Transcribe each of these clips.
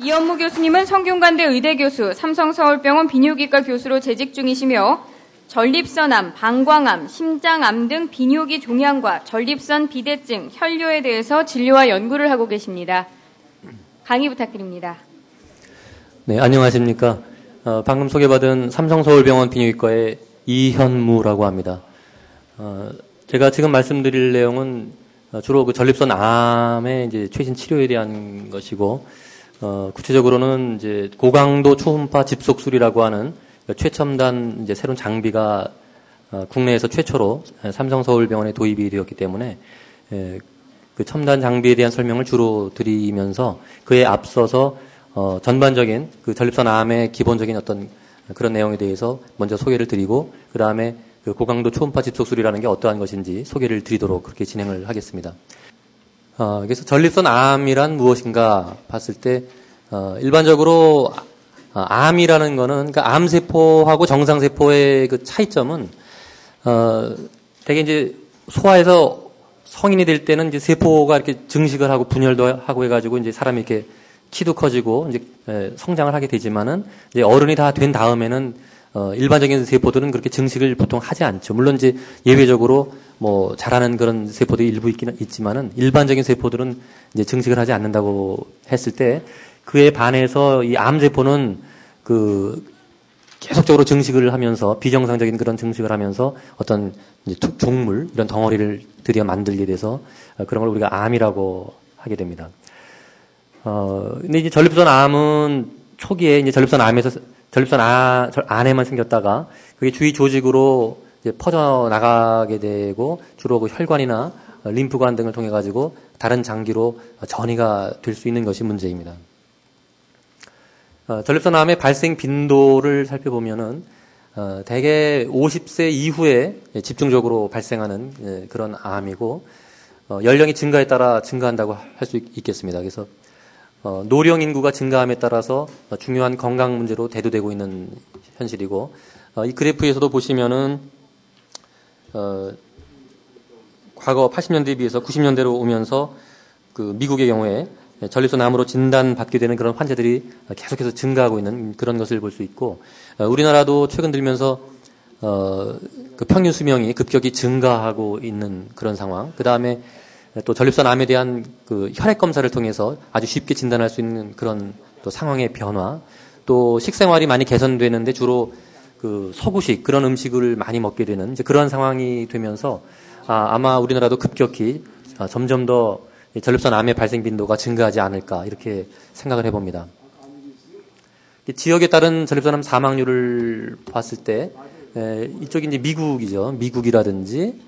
이현무 교수님은 성균관대 의대교수, 삼성서울병원 비뇨기과 교수로 재직 중이시며 전립선암, 방광암, 심장암 등 비뇨기 종양과 전립선 비대증, 혈뇨에 대해서 진료와 연구를 하고 계십니다. 강의 부탁드립니다. 네, 안녕하십니까. 방금 소개받은 삼성서울병원 비뇨기과의 이현무라고 합니다. 제가 지금 말씀드릴 내용은 주로 그 전립선 암의 이제 최신 치료에 대한 것이고, 구체적으로는 이제 고강도 초음파 집속술이라고 하는 최첨단 이제 새로운 장비가 국내에서 최초로 삼성서울병원에 도입이 되었기 때문에 그 첨단 장비에 대한 설명을 주로 드리면서 그에 앞서서 전반적인 그 전립선 암의 기본적인 어떤 그런 내용에 대해서 먼저 소개를 드리고 그 다음에 그 고강도 초음파 집속술이라는 게 어떠한 것인지 소개를 드리도록 그렇게 진행을 하겠습니다. 그래서 전립선 암이란 무엇인가 봤을 때 일반적으로 암이라는 거는 그러니까 암세포하고 정상세포의 그 차이점은 되게 이제 소아에서 성인이 될 때는 이제 세포가 이렇게 증식을 하고 분열도 하고 해가지고 이제 사람이 이렇게 키도 커지고 이제 성장을 하게 되지만은 이제 어른이 다 된 다음에는 일반적인 세포들은 그렇게 증식을 보통 하지 않죠. 물론 이제 예외적으로 뭐 자라는 그런 세포들이 일부 있지만은 일반적인 세포들은 이제 증식을 하지 않는다고 했을 때 그에 반해서 이 암세포는 그 계속적으로 증식을 하면서 비정상적인 그런 증식을 하면서 어떤 이제 종물 이런 덩어리를 들여 만들게 돼서 그런 걸 우리가 암이라고 하게 됩니다. 근데 이제 전립선 암은 초기에 이제 전립선 안에만 생겼다가 그게 주위 조직으로 이제 퍼져 나가게 되고 주로 그 혈관이나 림프관 등을 통해 가지고 다른 장기로 전이가 될 수 있는 것이 문제입니다. 전립선 암의 발생 빈도를 살펴보면은 대개 50세 이후에 집중적으로 발생하는 그런 암이고 연령이 증가에 따라 증가한다고 할 수 있겠습니다. 그래서 노령 인구가 증가함에 따라서 중요한 건강 문제로 대두되고 있는 현실이고 이 그래프에서도 보시면은 과거 80년대에 비해서 90년대로 오면서 그 미국의 경우에 전립선 암으로 진단받게 되는 그런 환자들이 계속해서 증가하고 있는 그런 것을 볼 수 있고 우리나라도 최근 들면서 그 평균 수명이 급격히 증가하고 있는 그런 상황. 그 다음에 또 전립선 암에 대한 그 혈액 검사를 통해서 아주 쉽게 진단할 수 있는 그런 또 상황의 변화. 또 식생활이 많이 개선되는데 주로 그 서구식 그런 음식을 많이 먹게 되는 이제 그러한 상황이 되면서 아마 우리나라도 급격히 점점 더 전립선 암의 발생 빈도가 증가하지 않을까 이렇게 생각을 해봅니다. 지역에 따른 전립선 암 사망률을 봤을 때 이쪽이 이제 미국이죠. 미국이라든지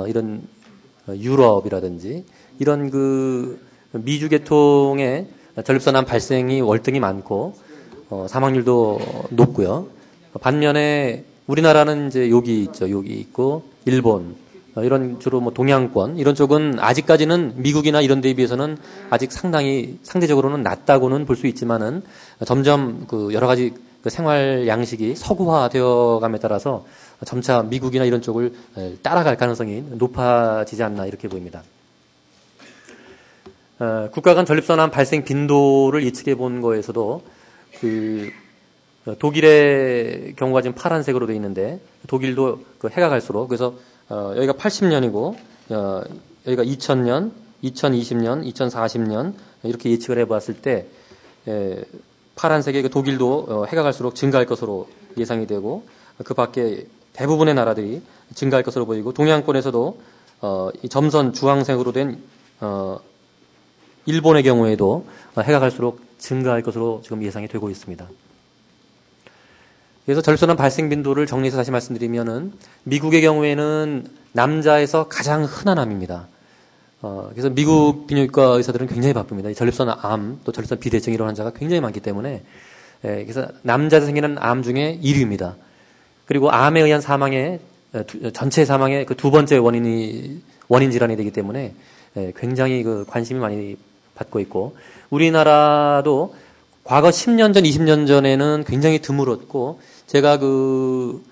이런 유럽이라든지 이런 그 미주 계통의 전립선 암 발생이 월등히 많고 사망률도 높고요. 반면에 우리나라는 이제 여기 있죠. 여기 있고 일본 이런 주로 뭐 동양권 이런 쪽은 아직까지는 미국이나 이런 데에 비해서는 아직 상당히 상대적으로는 낮다고는 볼 수 있지만은 점점 그 여러 가지 그 생활 양식이 서구화되어 감에 따라서 점차 미국이나 이런 쪽을 따라갈 가능성이 높아지지 않나 이렇게 보입니다. 국가 간 전립선암 발생 빈도를 예측해 본 거에서도 그 독일의 경우가 지금 파란색으로 되어 있는데 독일도 그 해가 갈수록 그래서 여기가 80년이고 여기가 2000년, 2020년, 2040년 이렇게 예측을 해봤을 때 파란색의 그 독일도 해가 갈수록 증가할 것으로 예상이 되고 그 밖에 대부분의 나라들이 증가할 것으로 보이고 동양권에서도 이 점선 주황색으로 된 일본의 경우에도 해가 갈수록 증가할 것으로 지금 예상이 되고 있습니다. 그래서 전립선암 발생 빈도를 정리해서 다시 말씀드리면은 미국의 경우에는 남자에서 가장 흔한 암입니다. 그래서 미국 비뇨기과 의사들은 굉장히 바쁩니다. 이 전립선암 또 전립선 비대증 이런 환자가 굉장히 많기 때문에 그래서 남자에서 생기는 암 중에 1위입니다. 그리고 암에 의한 사망의 전체 사망의 그 두 번째 원인 질환이 되기 때문에 굉장히 그 관심이 많이 받고 있고 우리나라도 과거 10년 전, 20년 전에는 굉장히 드물었고 제가 그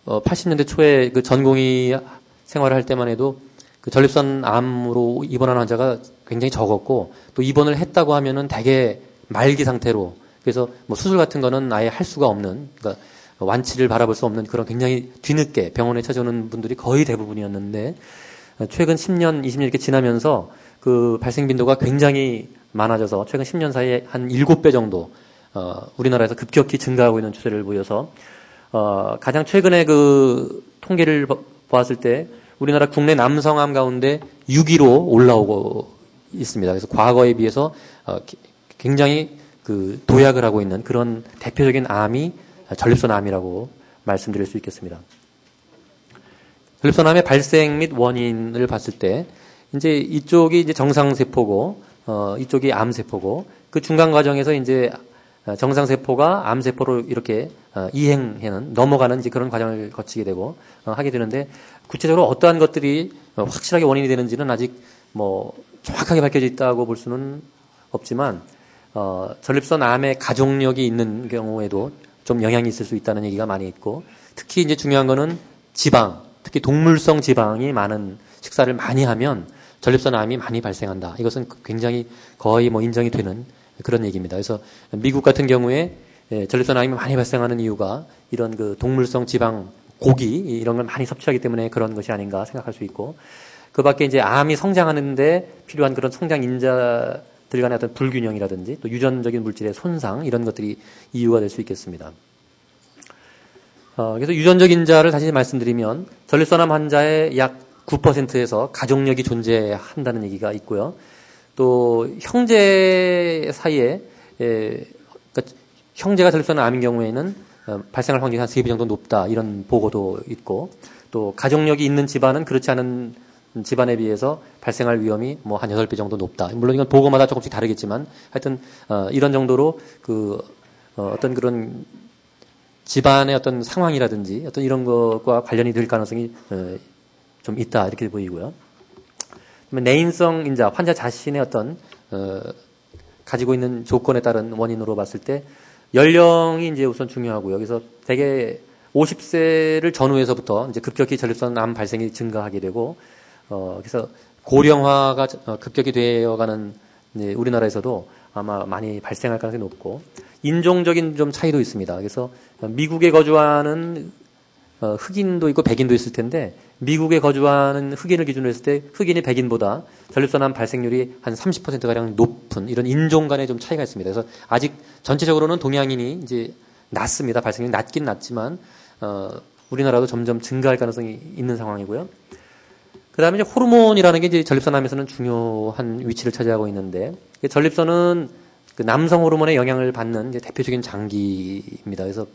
80년대 초에 그 전공의 생활을 할 때만 해도 그 전립선 암으로 입원한 환자가 굉장히 적었고 또 입원을 했다고 하면은 대개 말기 상태로, 그래서 뭐 수술 같은 거는 아예 할 수가 없는, 그러니까 완치를 바라볼 수 없는 그런 굉장히 뒤늦게 병원에 찾아오는 분들이 거의 대부분이었는데, 최근 10년, 20년 이렇게 지나면서 그 발생 빈도가 굉장히 많아져서 최근 10년 사이에 한 7배 정도 우리나라에서 급격히 증가하고 있는 추세를 보여서 가장 최근에 그 통계를 보았을 때 우리나라 국내 남성암 가운데 6위로 올라오고 있습니다. 그래서 과거에 비해서 굉장히 그 도약을 하고 있는 그런 대표적인 암이 전립선암이라고 말씀드릴 수 있겠습니다. 전립선암의 발생 및 원인을 봤을 때 이제 이쪽이 이제 정상세포고 이쪽이 암세포고 그 중간 과정에서 이제 정상세포가 암세포로 이렇게 이행하는 넘어가는 이제 그런 과정을 거치게 되고 하게 되는데 구체적으로 어떠한 것들이 확실하게 원인이 되는지는 아직 뭐 정확하게 밝혀져 있다고 볼 수는 없지만 전립선 암의 가족력이 있는 경우에도 좀 영향이 있을 수 있다는 얘기가 많이 있고 특히 이제 중요한 거는 지방, 특히 동물성 지방이 많은 식사를 많이 하면 전립선 암이 많이 발생한다. 이것은 굉장히 거의 뭐 인정이 되는 그런 얘기입니다. 그래서 미국 같은 경우에 전립선 암이 많이 발생하는 이유가 이런 그 동물성 지방, 고기 이런 걸 많이 섭취하기 때문에 그런 것이 아닌가 생각할 수 있고 그 밖에 이제 암이 성장하는데 필요한 그런 성장 인자들 간의 어떤 불균형이라든지 또 유전적인 물질의 손상 이런 것들이 이유가 될 수 있겠습니다. 그래서 유전적 인자를 다시 말씀드리면 전립선암 환자의 약 9%에서 가족력이 존재한다는 얘기가 있고요. 또 형제 사이에 그러니까 형제가 전립선암 암인 경우에는 발생할 확률이 한 3배 정도 높다 이런 보고도 있고 또 가족력이 있는 집안은 그렇지 않은 집안에 비해서 발생할 위험이 뭐 한 8배 정도 높다. 물론 이건 보고마다 조금씩 다르겠지만 하여튼 이런 정도로 그 어떤 그런 집안의 어떤 상황이라든지 어떤 이런 것과 관련이 될 가능성이 좀 있다 이렇게 보이고요. 내인성 인자, 환자 자신의 어떤 가지고 있는 조건에 따른 원인으로 봤을 때 연령이 이제 우선 중요하고요. 그래서 대개 50세를 전후에서부터 이제 급격히 전립선암 발생이 증가하게 되고 그래서 고령화가 급격히 되어가는 이제 우리나라에서도 아마 많이 발생할 가능성이 높고 인종적인 좀 차이도 있습니다. 그래서 미국에 거주하는 흑인도 있고 백인도 있을 텐데 미국에 거주하는 흑인을 기준으로 했을 때 흑인이 백인보다 전립선암 발생률이 한 30%가량 높은 이런 인종 간의 좀 차이가 있습니다. 그래서 아직 전체적으로는 동양인이 이제 낮습니다. 발생률이 낮긴 낮지만 우리나라도 점점 증가할 가능성이 있는 상황이고요. 그 다음에 이제 호르몬이라는 게 이제 전립선암에서는 중요한 위치를 차지하고 있는데 전립선은 그 남성 호르몬의 영향을 받는 이제 대표적인 장기입니다. 그래서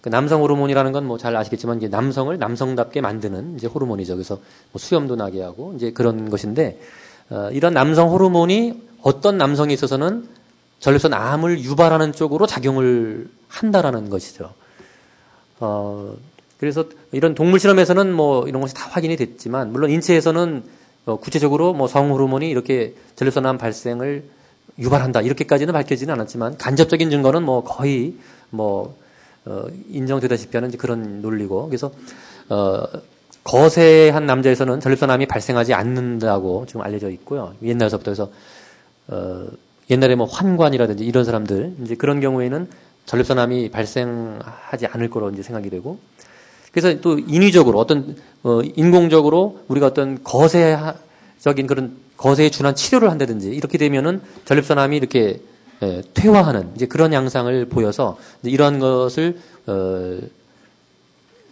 그 남성 호르몬이라는 건 뭐 잘 아시겠지만 이제 남성을 남성답게 만드는 이제 호르몬이죠. 그래서 뭐 수염도 나게 하고 이제 그런 것인데 이런 남성 호르몬이 어떤 남성에 있어서는 전립선 암을 유발하는 쪽으로 작용을 한다라는 것이죠. 그래서 이런 동물 실험에서는 뭐 이런 것이 다 확인이 됐지만 물론 인체에서는 구체적으로 뭐 성 호르몬이 이렇게 전립선암 발생을 유발한다 이렇게까지는 밝혀지는 않았지만 간접적인 증거는 뭐 거의 뭐 인정되다시피 하는 그런 논리고 그래서 거세한 남자에서는 전립선암이 발생하지 않는다고 지금 알려져 있고요. 옛날서부터 해서 옛날에 뭐 환관이라든지 이런 사람들 이제 그런 경우에는 전립선암이 발생하지 않을 거로 이제 생각이 되고 그래서 또 인위적으로 어떤 인공적으로 우리가 어떤 거세적인 그런 거세에 준한 치료를 한다든지 이렇게 되면은 전립선암이 이렇게 퇴화하는 이제 그런 양상을 보여서 이제 이러한 것을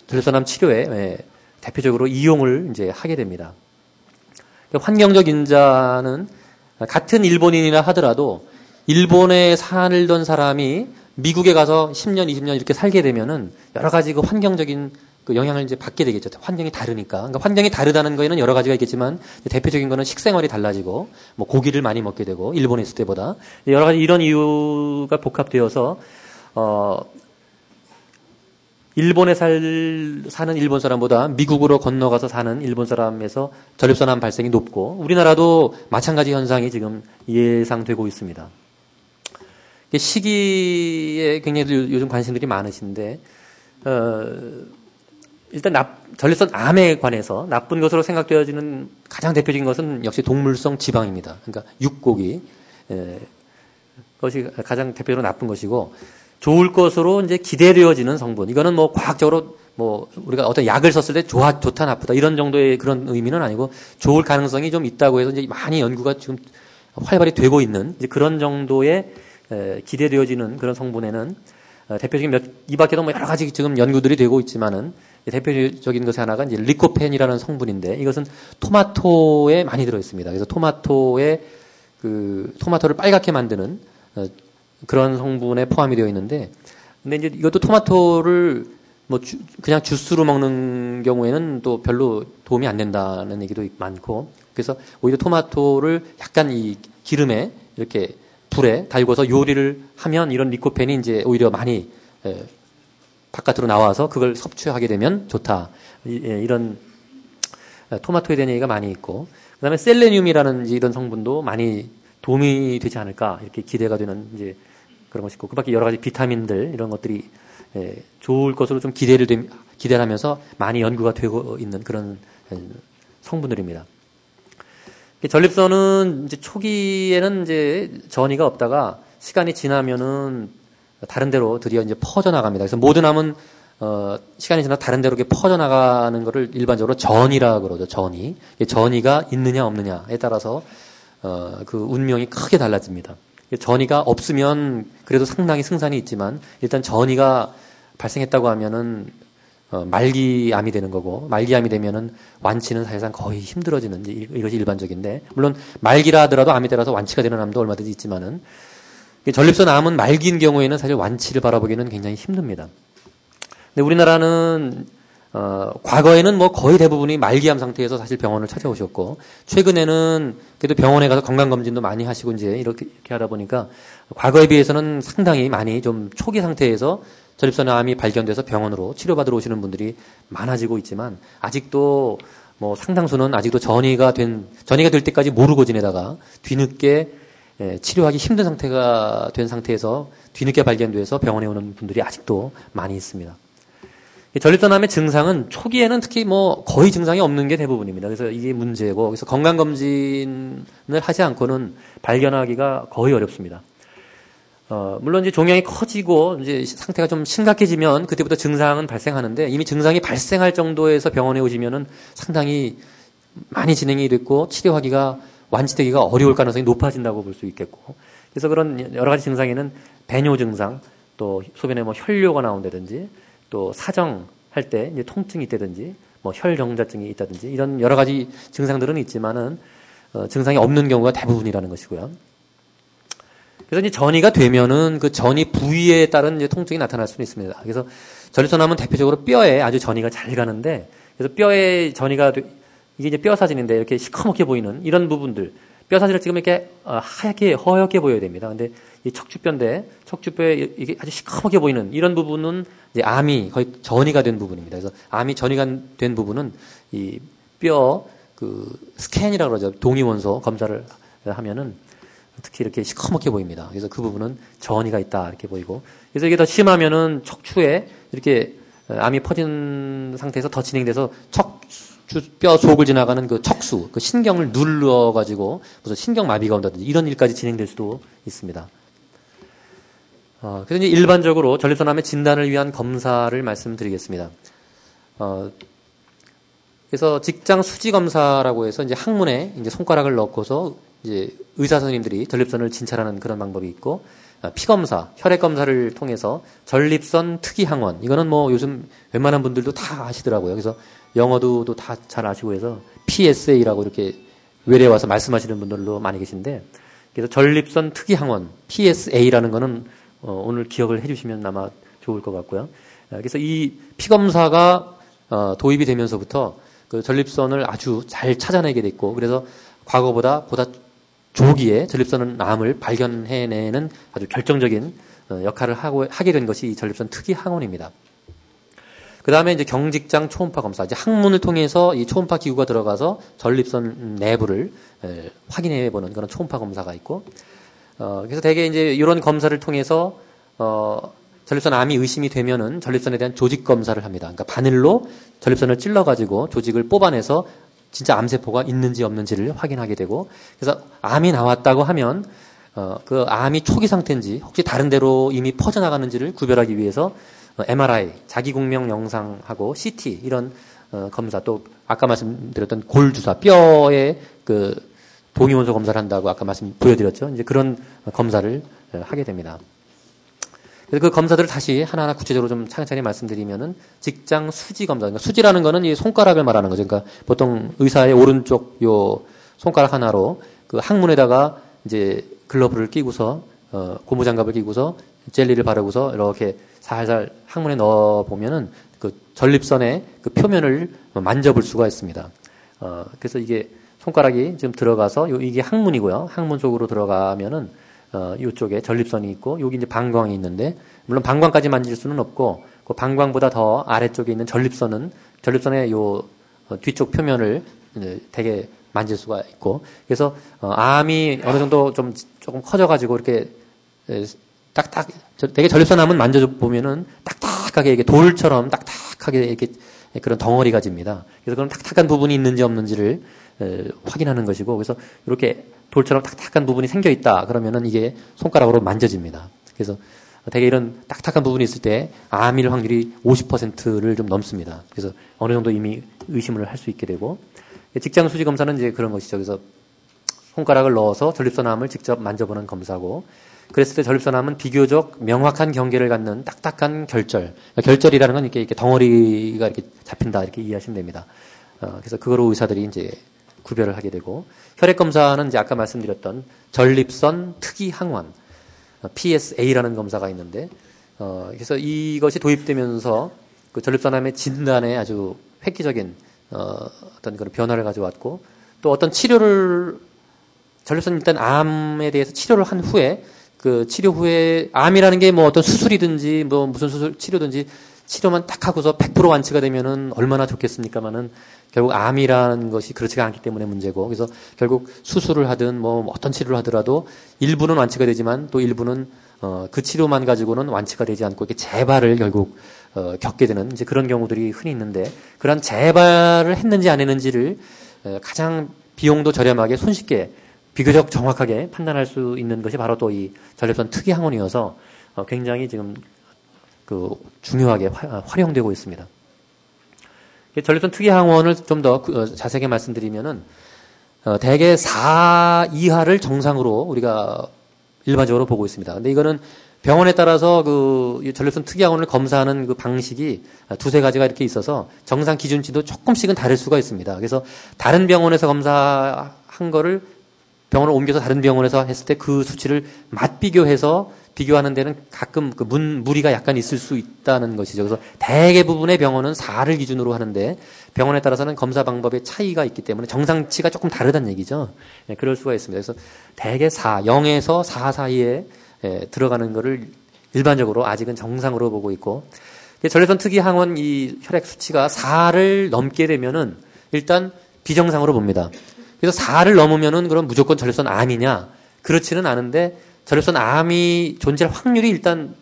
전립선암 치료에 대표적으로 이용을 이제 하게 됩니다. 환경적 인자는 같은 일본인이라 하더라도 일본에 살던 사람이 미국에 가서 10년, 20년 이렇게 살게 되면은 여러 가지 그 환경적인 그 영향을 이제 받게 되겠죠. 환경이 다르니까. 그러니까 환경이 다르다는 거에는 여러 가지가 있겠지만 대표적인 거는 식생활이 달라지고 뭐 고기를 많이 먹게 되고 일본에 있을 때보다 여러 가지 이런 이유가 복합되어서 일본에 사는 일본 사람보다 미국으로 건너가서 사는 일본 사람에서 전립선암 발생이 높고 우리나라도 마찬가지 현상이 지금 예상되고 있습니다. 시기에 굉장히 요즘 관심들이 많으신데 일단 전립선 암에 관해서 나쁜 것으로 생각되어지는 가장 대표적인 것은 역시 동물성 지방입니다. 그러니까 육고기, 것이 가장 대표적으로 나쁜 것이고, 좋을 것으로 이제 기대되어지는 성분. 이거는 뭐 과학적으로 뭐 우리가 어떤 약을 썼을 때 좋다 나쁘다 이런 정도의 그런 의미는 아니고, 좋을 가능성이 좀 있다고 해서 이제 많이 연구가 지금 활발히 되고 있는 이제 그런 정도의 기대되어지는 그런 성분에는 대표적인 이 밖에도 뭐 여러 가지 지금 연구들이 되고 있지만은 대표적인 것이 하나가 이제 리코펜이라는 성분인데, 이것은 토마토에 많이 들어 있습니다. 그래서 토마토를 빨갛게 만드는 그런 성분에 포함이 되어 있는데, 근데 이제 이것도 토마토를 뭐 그냥 주스로 먹는 경우에는 또 별로 도움이 안 된다는 얘기도 많고, 그래서 오히려 토마토를 약간 이 기름에 이렇게 불에 달궈서 요리를 하면 이런 리코펜이 이제 오히려 많이 바깥으로 나와서 그걸 섭취하게 되면 좋다. 이런 토마토에 대한 얘기가 많이 있고, 그다음에 셀레늄이라는 이런 성분도 많이 도움이 되지 않을까 이렇게 기대가 되는 이제 그런 것이 있고, 그밖에 여러 가지 비타민들 이런 것들이 좋을 것으로 좀 기대를 하면서 많이 연구가 되고 있는 그런 성분들입니다. 전립선은 이제 초기에는 이제 전이가 없다가 시간이 지나면은 다른 데로 드디어 이제 퍼져나갑니다. 그래서 모든 암은 시간이 지나 다른 데로 이렇게 퍼져나가는 거를 일반적으로 전이라 그러죠. 전이가 있느냐 없느냐에 따라서 그 운명이 크게 달라집니다. 전이가 없으면 그래도 상당히 승산이 있지만, 일단 전이가 발생했다고 하면은 말기암이 되는 거고, 말기암이 되면은 완치는 사실상 거의 힘들어지는 이것이 일반적인데, 물론 말기라 하더라도 암에 따라서 완치가 되는 암도 얼마든지 있지만은, 전립선 암은 말기인 경우에는 사실 완치를 바라보기는 굉장히 힘듭니다. 근데 우리나라는 과거에는 뭐 거의 대부분이 말기암 상태에서 사실 병원을 찾아오셨고, 최근에는 그래도 병원에 가서 건강검진도 많이 하시고 이제 이렇게 하다 보니까 과거에 비해서는 상당히 많이 좀 초기 상태에서 전립선 암이 발견돼서 병원으로 치료받으러 오시는 분들이 많아지고 있지만, 아직도 뭐 상당수는 아직도 전이가 될 때까지 모르고 지내다가 뒤늦게 치료하기 힘든 상태가 된 상태에서 뒤늦게 발견돼서 병원에 오는 분들이 아직도 많이 있습니다. 전립선암의 증상은 초기에는 특히 뭐 거의 증상이 없는 게 대부분입니다. 그래서 이게 문제고, 그래서 건강검진을 하지 않고는 발견하기가 거의 어렵습니다. 물론 이제 종양이 커지고 이제 상태가 좀 심각해지면 그때부터 증상은 발생하는데, 이미 증상이 발생할 정도에서 병원에 오시면은 상당히 많이 진행이 됐고 완치되기가 어려울 가능성이 높아진다고 볼 수 있겠고, 그래서 그런 여러 가지 증상에는 배뇨 증상, 또 소변에 뭐 혈뇨가 나온다든지, 또 사정할 때 이제 통증이 있다든지, 뭐 혈정자증이 있다든지, 이런 여러 가지 증상들은 있지만은 증상이 없는 경우가 대부분이라는 것이고요. 그래서 이제 전이가 되면은 그 전이 부위에 따른 이제 통증이 나타날 수는 있습니다. 그래서 전립선암은 대표적으로 뼈에 아주 전이가 잘 가는데, 그래서 뼈에 전이가 이게 이제 뼈 사진인데 이렇게 시커멓게 보이는 이런 부분들, 뼈 사진을 찍으면 이렇게 하얗게 허옇게 보여야 됩니다. 근데 이 척추뼈에 이게 아주 시커멓게 보이는 이런 부분은 이제 암이 거의 전이가 된 부분입니다. 그래서 암이 전이가 된 부분은 이 뼈 스캔이라고 그러죠. 동위원소 검사를 하면은 특히 이렇게 시커멓게 보입니다. 그래서 그 부분은 전이가 있다 이렇게 보이고, 그래서 이게 더 심하면은 척추에 이렇게 암이 퍼진 상태에서 더 진행돼서 뼈 속을 지나가는 그 척수, 그 신경을 눌러가지고 무슨 신경마비가 온다든지 이런 일까지 진행될 수도 있습니다. 그래서 이제 일반적으로 전립선암의 진단을 위한 검사를 말씀드리겠습니다. 그래서 직장 수지 검사라고 해서 이제 항문에 이제 손가락을 넣고서 이제 의사 선생님들이 전립선을 진찰하는 그런 방법이 있고, 피 검사, 혈액 검사를 통해서 전립선 특이 항원, 이거는 뭐 요즘 웬만한 분들도 다 아시더라고요. 그래서 영어도 다 잘 아시고 해서 PSA라고 이렇게 외래 와서 말씀하시는 분들도 많이 계신데, 그래서 전립선 특이 항원 PSA라는 거는 오늘 기억을 해주시면 아마 좋을 것 같고요. 그래서 이 피 검사가 도입이 되면서부터 그 전립선을 아주 잘 찾아내게 됐고, 그래서 과거보다 조기에 전립선암을 발견해내는 아주 결정적인 역할을 하게 된 것이 이 전립선 특이 항원입니다. 그 다음에 이제 경직장 초음파 검사, 이제 항문을 통해서 이 초음파 기구가 들어가서 전립선 내부를 확인해보는 그런 초음파 검사가 있고, 그래서 대개 이제 이런 검사를 통해서 전립선 암이 의심이 되면은 전립선에 대한 조직 검사를 합니다. 그러니까 바늘로 전립선을 찔러가지고 조직을 뽑아내서 진짜 암세포가 있는지 없는지를 확인하게 되고, 그래서 암이 나왔다고 하면 그 암이 초기 상태인지 혹시 다른 데로 이미 퍼져나가는지를 구별하기 위해서 MRI, 자기공명 영상하고 CT 이런 검사, 또 아까 말씀드렸던 골 주사, 뼈에 그 동위원소 검사를 한다고 아까 보여드렸죠. 이제 그런 검사를 하게 됩니다. 그래서 그 검사들을 다시 하나하나 구체적으로 좀 차근차근히 말씀드리면은 직장 수지 검사. 그러니까 수지라는 거는 이 손가락을 말하는 거죠. 그러니까 보통 의사의 오른쪽 요 손가락 하나로 그 항문에다가 이제 글러브를 끼고서 고무장갑을 끼고서 젤리를 바르고서 이렇게 살살 항문에 넣어 보면은 그 전립선의 그 표면을 만져볼 수가 있습니다. 그래서 이게 손가락이 지금 들어가서 이게 항문이고요. 항문 속으로 들어가면은 이쪽에 전립선이 있고 여기 이제 방광이 있는데 물론 방광까지 만질 수는 없고 그 방광보다 더 아래쪽에 있는 전립선의 요 뒤쪽 표면을 되게 만질 수가 있고 그래서 암이 어느 정도 조금 커져가지고 이렇게 딱딱 되게 전립선 암은 만져보면은 딱딱하게 이게 돌처럼 딱딱하게 이렇게 그런 덩어리가 집니다. 그래서 그런 딱딱한 부분이 있는지 없는지를 확인하는 것이고 그래서 이렇게 돌처럼 딱딱한 부분이 생겨 있다 그러면은 이게 손가락으로 만져집니다. 그래서 되게 이런 딱딱한 부분이 있을 때 암일 확률이 50%를 좀 넘습니다. 그래서 어느 정도 이미 의심을 할 수 있게 되고 직장 수지 검사는 이제 그런 것이죠. 그래서 손가락을 넣어서 전립선암을 직접 만져보는 검사고 그랬을 때 전립선암은 비교적 명확한 경계를 갖는 딱딱한 결절. 결절이라는 건 이렇게 덩어리가 이렇게 잡힌다 이렇게 이해하시면 됩니다. 그래서 그거로 의사들이 이제 구별을 하게 되고 혈액 검사는 이제 아까 말씀드렸던 전립선 특이 항원 PSA라는 검사가 있는데 그래서 이것이 도입되면서 그 전립선암의 진단에 아주 획기적인 어떤 그런 변화를 가져왔고 또 어떤 치료를 전립선 일단 암에 대해서 치료를 한 후에 그 치료 후에 암이라는 게 뭐 어떤 수술이든지 뭐 무슨 수술 치료든지 치료만 딱 하고서 100% 완치가 되면은 얼마나 좋겠습니까만은 결국 암이라는 것이 그렇지가 않기 때문에 문제고 그래서 결국 수술을 하든 뭐 어떤 치료를 하더라도 일부는 완치가 되지만 또 일부는 그 치료만 가지고는 완치가 되지 않고 이렇게 재발을 결국 겪게 되는 이제 그런 경우들이 흔히 있는데 그런 재발을 했는지 안 했는지를 가장 비용도 저렴하게 손쉽게 비교적 정확하게 판단할 수 있는 것이 바로 또 이 전립선 특이 항원이어서 굉장히 지금 그 중요하게 활용되고 있습니다. 전립선 특이 항원을 좀 더 자세하게 말씀드리면은 대개 4 이하를 정상으로 우리가 일반적으로 보고 있습니다. 근데 이거는 병원에 따라서 그 전립선 특이 항원을 검사하는 그 방식이 두세 가지가 이렇게 있어서 정상 기준치도 조금씩은 다를 수가 있습니다. 그래서 다른 병원에서 검사한 거를 병원을 옮겨서 다른 병원에서 했을 때 그 수치를 맞비교해서 비교하는 데는 가끔 그 무리가 약간 있을 수 있다는 것이죠. 그래서 대부분의 병원은 4를 기준으로 하는데 병원에 따라서는 검사 방법의 차이가 있기 때문에 정상치가 조금 다르다는 얘기죠. 네, 그럴 수가 있습니다. 그래서 대개 4, 0에서 4 사이에 들어가는 거를 일반적으로 아직은 정상으로 보고 있고 전립선 특이 항원 이 혈액 수치가 4를 넘게 되면은 일단 비정상으로 봅니다. 그래서 4를 넘으면은 그럼 무조건 전립선 암이냐? 그렇지는 않은데 전립선 암이 존재할 확률이 일단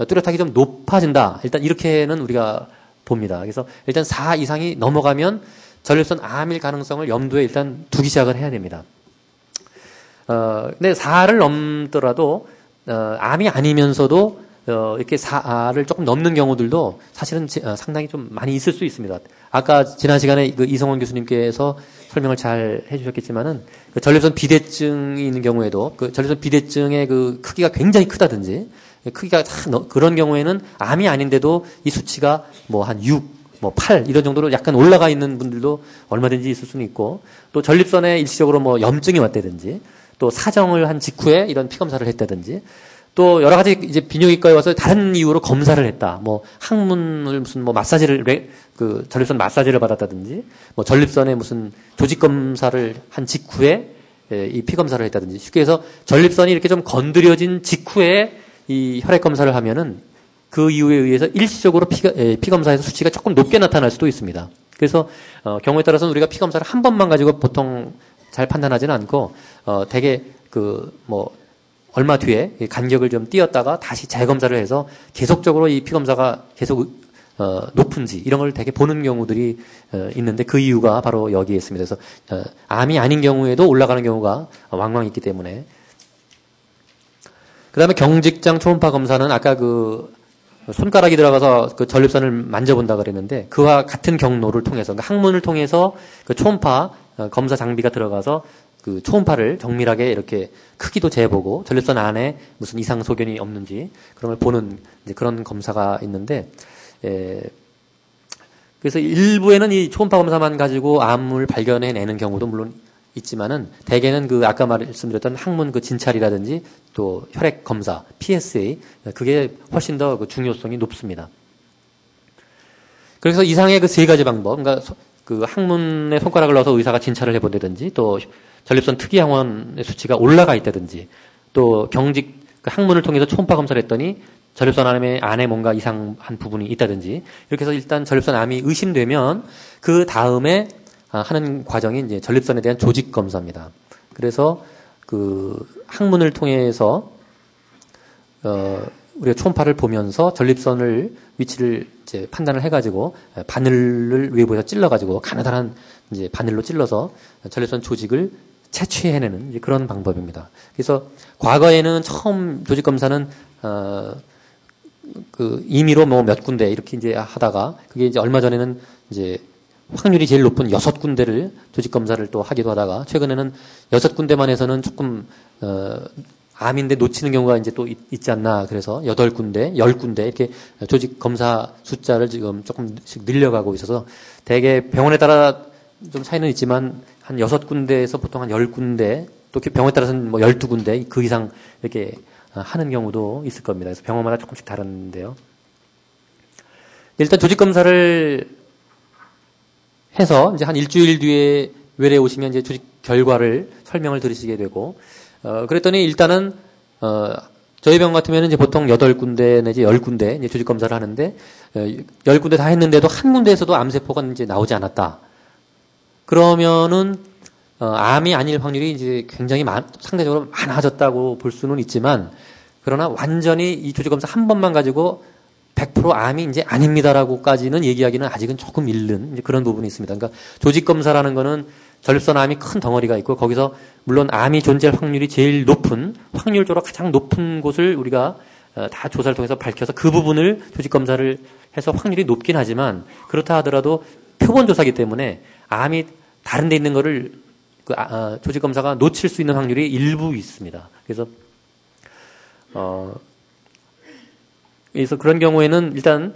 뚜렷하게 좀 높아진다. 일단 이렇게는 우리가 봅니다. 그래서 일단 4 이상이 넘어가면 전립선 암일 가능성을 염두에 일단 두기 시작을 해야 됩니다. 근데 4를 넘더라도 암이 아니면서도 이렇게 4를 조금 넘는 경우들도 사실은 상당히 좀 많이 있을 수 있습니다. 아까 지난 시간에 그 이성원 교수님께서 설명을 잘 해주셨겠지만은 그 전립선 비대증이 있는 경우에도 그 전립선 비대증의 그 크기가 굉장히 크다든지 크기가 그런 경우에는 암이 아닌데도 이 수치가 뭐 한 6, 뭐 8 이런 정도로 약간 올라가 있는 분들도 얼마든지 있을 수는 있고 또 전립선에 일시적으로 뭐 염증이 왔다든지 또 사정을 한 직후에 이런 피검사를 했다든지 또 여러 가지 이제 비뇨기과에 와서 다른 이유로 검사를 했다. 뭐 항문을 무슨 뭐 마사지를 그 전립선 마사지를 받았다든지 뭐 전립선에 무슨 조직 검사를 한 직후에 이 피검사를 했다든지 쉽게 해서 전립선이 이렇게 좀 건드려진 직후에 이 혈액 검사를 하면은 그 이유에 의해서 일시적으로 피검사에서 수치가 조금 높게 나타날 수도 있습니다. 그래서 경우에 따라서는 우리가 피검사를 한 번만 가지고 보통 잘 판단하지는 않고 되게 그 뭐 얼마 뒤에 간격을 좀 띄었다가 다시 재검사를 해서 계속적으로 이 피검사가 계속 높은지 이런 걸 되게 보는 경우들이 있는데 그 이유가 바로 여기에 있습니다. 그래서 암이 아닌 경우에도 올라가는 경우가 왕왕 있기 때문에 그다음에 경직장 초음파 검사는 아까 그 손가락이 들어가서 그 전립선을 만져본다 그랬는데 그와 같은 경로를 통해서 그러니까 항문을 통해서 그 초음파 검사 장비가 들어가서 그 초음파를 정밀하게 이렇게 크기도 재보고 전립선 안에 무슨 이상 소견이 없는지 그런 걸 보는 이제 그런 검사가 있는데 그래서 일부에는 이 초음파 검사만 가지고 암을 발견해내는 경우도 물론 있지만은 대개는 그 아까 말씀드렸던 항문 그 진찰이라든지 또 혈액 검사 PSA 그게 훨씬 더 그 중요성이 높습니다. 그래서 이상의 그 세 가지 방법, 그러니까 그 항문에 손가락을 넣어서 의사가 진찰을 해본다든지 또 전립선 특이항원의 수치가 올라가 있다든지 또 경직 그 항문을 통해서 초음파 검사를 했더니 전립선 안에 뭔가 이상한 부분이 있다든지 이렇게 해서 일단 전립선 암이 의심되면 그 다음에 하는 과정이 이제 전립선에 대한 조직 검사입니다. 그래서 그 항문을 통해서 우리가 초음파를 보면서 전립선을 위치를 이제 판단을 해가지고 바늘을 외부에서 찔러가지고 가느다란 이제 바늘로 찔러서 전립선 조직을 채취해내는 이제 그런 방법입니다. 그래서 과거에는 처음 조직 검사는 그 임의로 뭐 몇 군데 이렇게 이제 하다가 그게 이제 얼마 전에는 이제 확률이 제일 높은 6군데를 조직 검사를 또 하기도 하다가 최근에는 6군데만 해서는 조금 암인데 놓치는 경우가 이제 또 있지 않나 그래서 8군데, 10군데 이렇게 조직 검사 숫자를 지금 조금씩 늘려가고 있어서 대개 병원에 따라 좀 차이는 있지만 한 6군데에서 보통 한 10군데 또 병원에 따라서는 뭐 12군데 그 이상 이렇게 하는 경우도 있을 겁니다. 그래서 병원마다 조금씩 다른데요. 일단 조직 검사를 해서 이제 한 일주일 뒤에 외래에 오시면 이제 조직 결과를 설명을 들으시게 되고, 그랬더니 일단은, 저희 병원 같으면 이제 보통 8군데 내지 10군데 이제 조직 검사를 하는데, 10군데 다 했는데도 한 군데에서도 암세포가 이제 나오지 않았다. 그러면은, 암이 아닐 확률이 이제 굉장히 상대적으로 많아졌다고 볼 수는 있지만, 그러나 완전히 이 조직 검사 한 번만 가지고 100% 암이 이제 아닙니다라고까지는 얘기하기는 아직은 조금 이른 그런 부분이 있습니다. 그러니까 조직 검사라는 거는 전립선 암이 큰 덩어리가 있고 거기서 물론 암이 존재할 확률이 제일 높은 확률적으로 가장 높은 곳을 우리가 다 조사를 통해서 밝혀서 그 부분을 조직 검사를 해서 확률이 높긴 하지만 그렇다 하더라도 표본 조사기 때문에 암이 다른 데 있는 거를 조직 검사가 놓칠 수 있는 확률이 일부 있습니다. 그래서 그런 경우에는 일단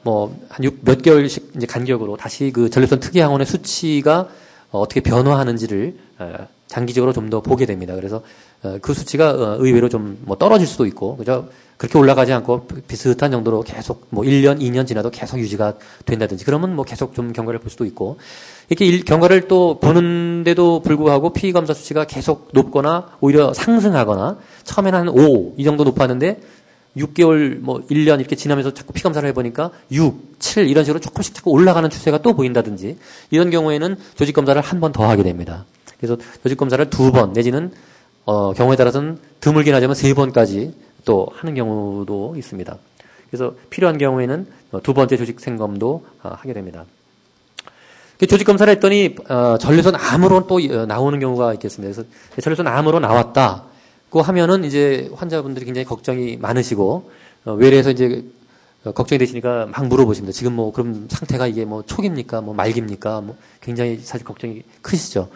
뭐 한 몇 개월씩 이제 간격으로 다시 그 전립선 특이항원의 수치가 어떻게 변화하는지를 장기적으로 좀 더 보게 됩니다. 그래서 그 수치가 의외로 좀 뭐 떨어질 수도 있고 그죠? 그렇게 올라가지 않고 비슷한 정도로 계속 뭐 1년, 2년 지나도 계속 유지가 된다든지 그러면 뭐 계속 좀 경과를 볼 수도 있고 이렇게 경과를 또 보는데도 불구하고 피 검사 수치가 계속 높거나 오히려 상승하거나 처음에는 한 5 이 정도 높았는데 6개월, 뭐, 1년 이렇게 지나면서 자꾸 피검사를 해보니까 6, 7 이런 식으로 조금씩 자꾸 올라가는 추세가 또 보인다든지 이런 경우에는 조직검사를 한 번 더 하게 됩니다. 그래서 조직검사를 2번 내지는, 경우에 따라서는 드물긴 하지만 3번까지 또 하는 경우도 있습니다. 그래서 필요한 경우에는 2번째 조직 생검도 하게 됩니다. 조직검사를 했더니, 전립선 암으로 또 나오는 경우가 있겠습니다. 그래서 전립선 암으로 나왔다. 하면은 이제 환자분들이 굉장히 걱정이 많으시고 외래에서 이제 걱정이 되시니까 막 물어보십니다. 지금 뭐 그럼 상태가 이게 뭐 초기입니까? 뭐 말기입니까? 뭐 굉장히 사실 걱정이 크시죠.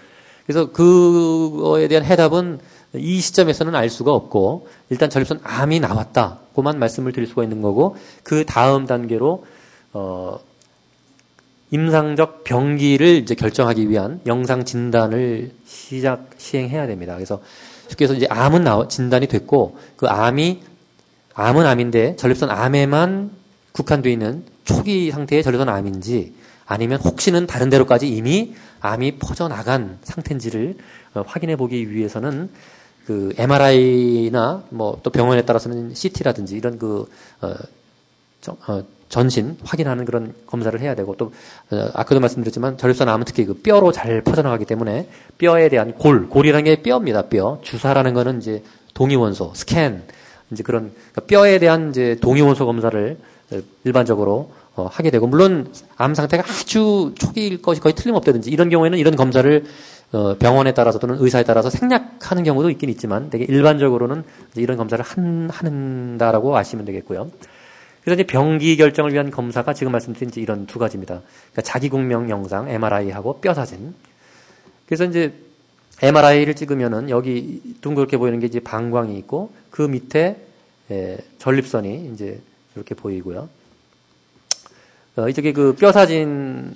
그래서 그거에 대한 해답은 이 시점에서는 알 수가 없고 일단 전립선 암이 나왔다. 그만 말씀을 드릴 수가 있는 거고 그 다음 단계로 임상적 병기를 이제 결정하기 위한 영상 진단을 시행해야 됩니다. 그래서 쉽게 해서 이제 암은 진단이 됐고, 그 암은 암인데, 전립선 암에만 국한되어 있는 초기 상태의 전립선 암인지, 아니면 혹시는 다른 데로까지 이미 암이 퍼져나간 상태인지를 확인해 보기 위해서는, 그 MRI나 뭐 또 병원에 따라서는 CT라든지 이런 전신 확인하는 그런 검사를 해야 되고 또 아까도 말씀드렸지만 전립선 암은 특히 그 뼈로 잘 퍼져나가기 때문에 뼈에 대한 골이라는 게 뼈입니다. 뼈 주사라는 거는 이제 동위원소 스캔 이제 그런 그러니까 뼈에 대한 이제 동위원소 검사를 일반적으로 하게 되고 물론 암 상태가 아주 초기일 것이 거의 틀림없다든지 이런 경우에는 이런 검사를 병원에 따라서 또는 의사에 따라서 생략하는 경우도 있긴 있지만 되게 일반적으로는 이런 검사를 한다라고 아시면 되겠고요. 그래서 이제 병기 결정을 위한 검사가 지금 말씀드린 이제 이런 두 가지입니다. 그러니까 자기국명 영상, MRI하고 뼈 사진. 그래서 이제 MRI를 찍으면은 여기 둥그렇게 보이는 게 이제 방광이 있고 그 밑에 전립선이 이제 이렇게 보이고요. 이쪽에 그 뼈 사진이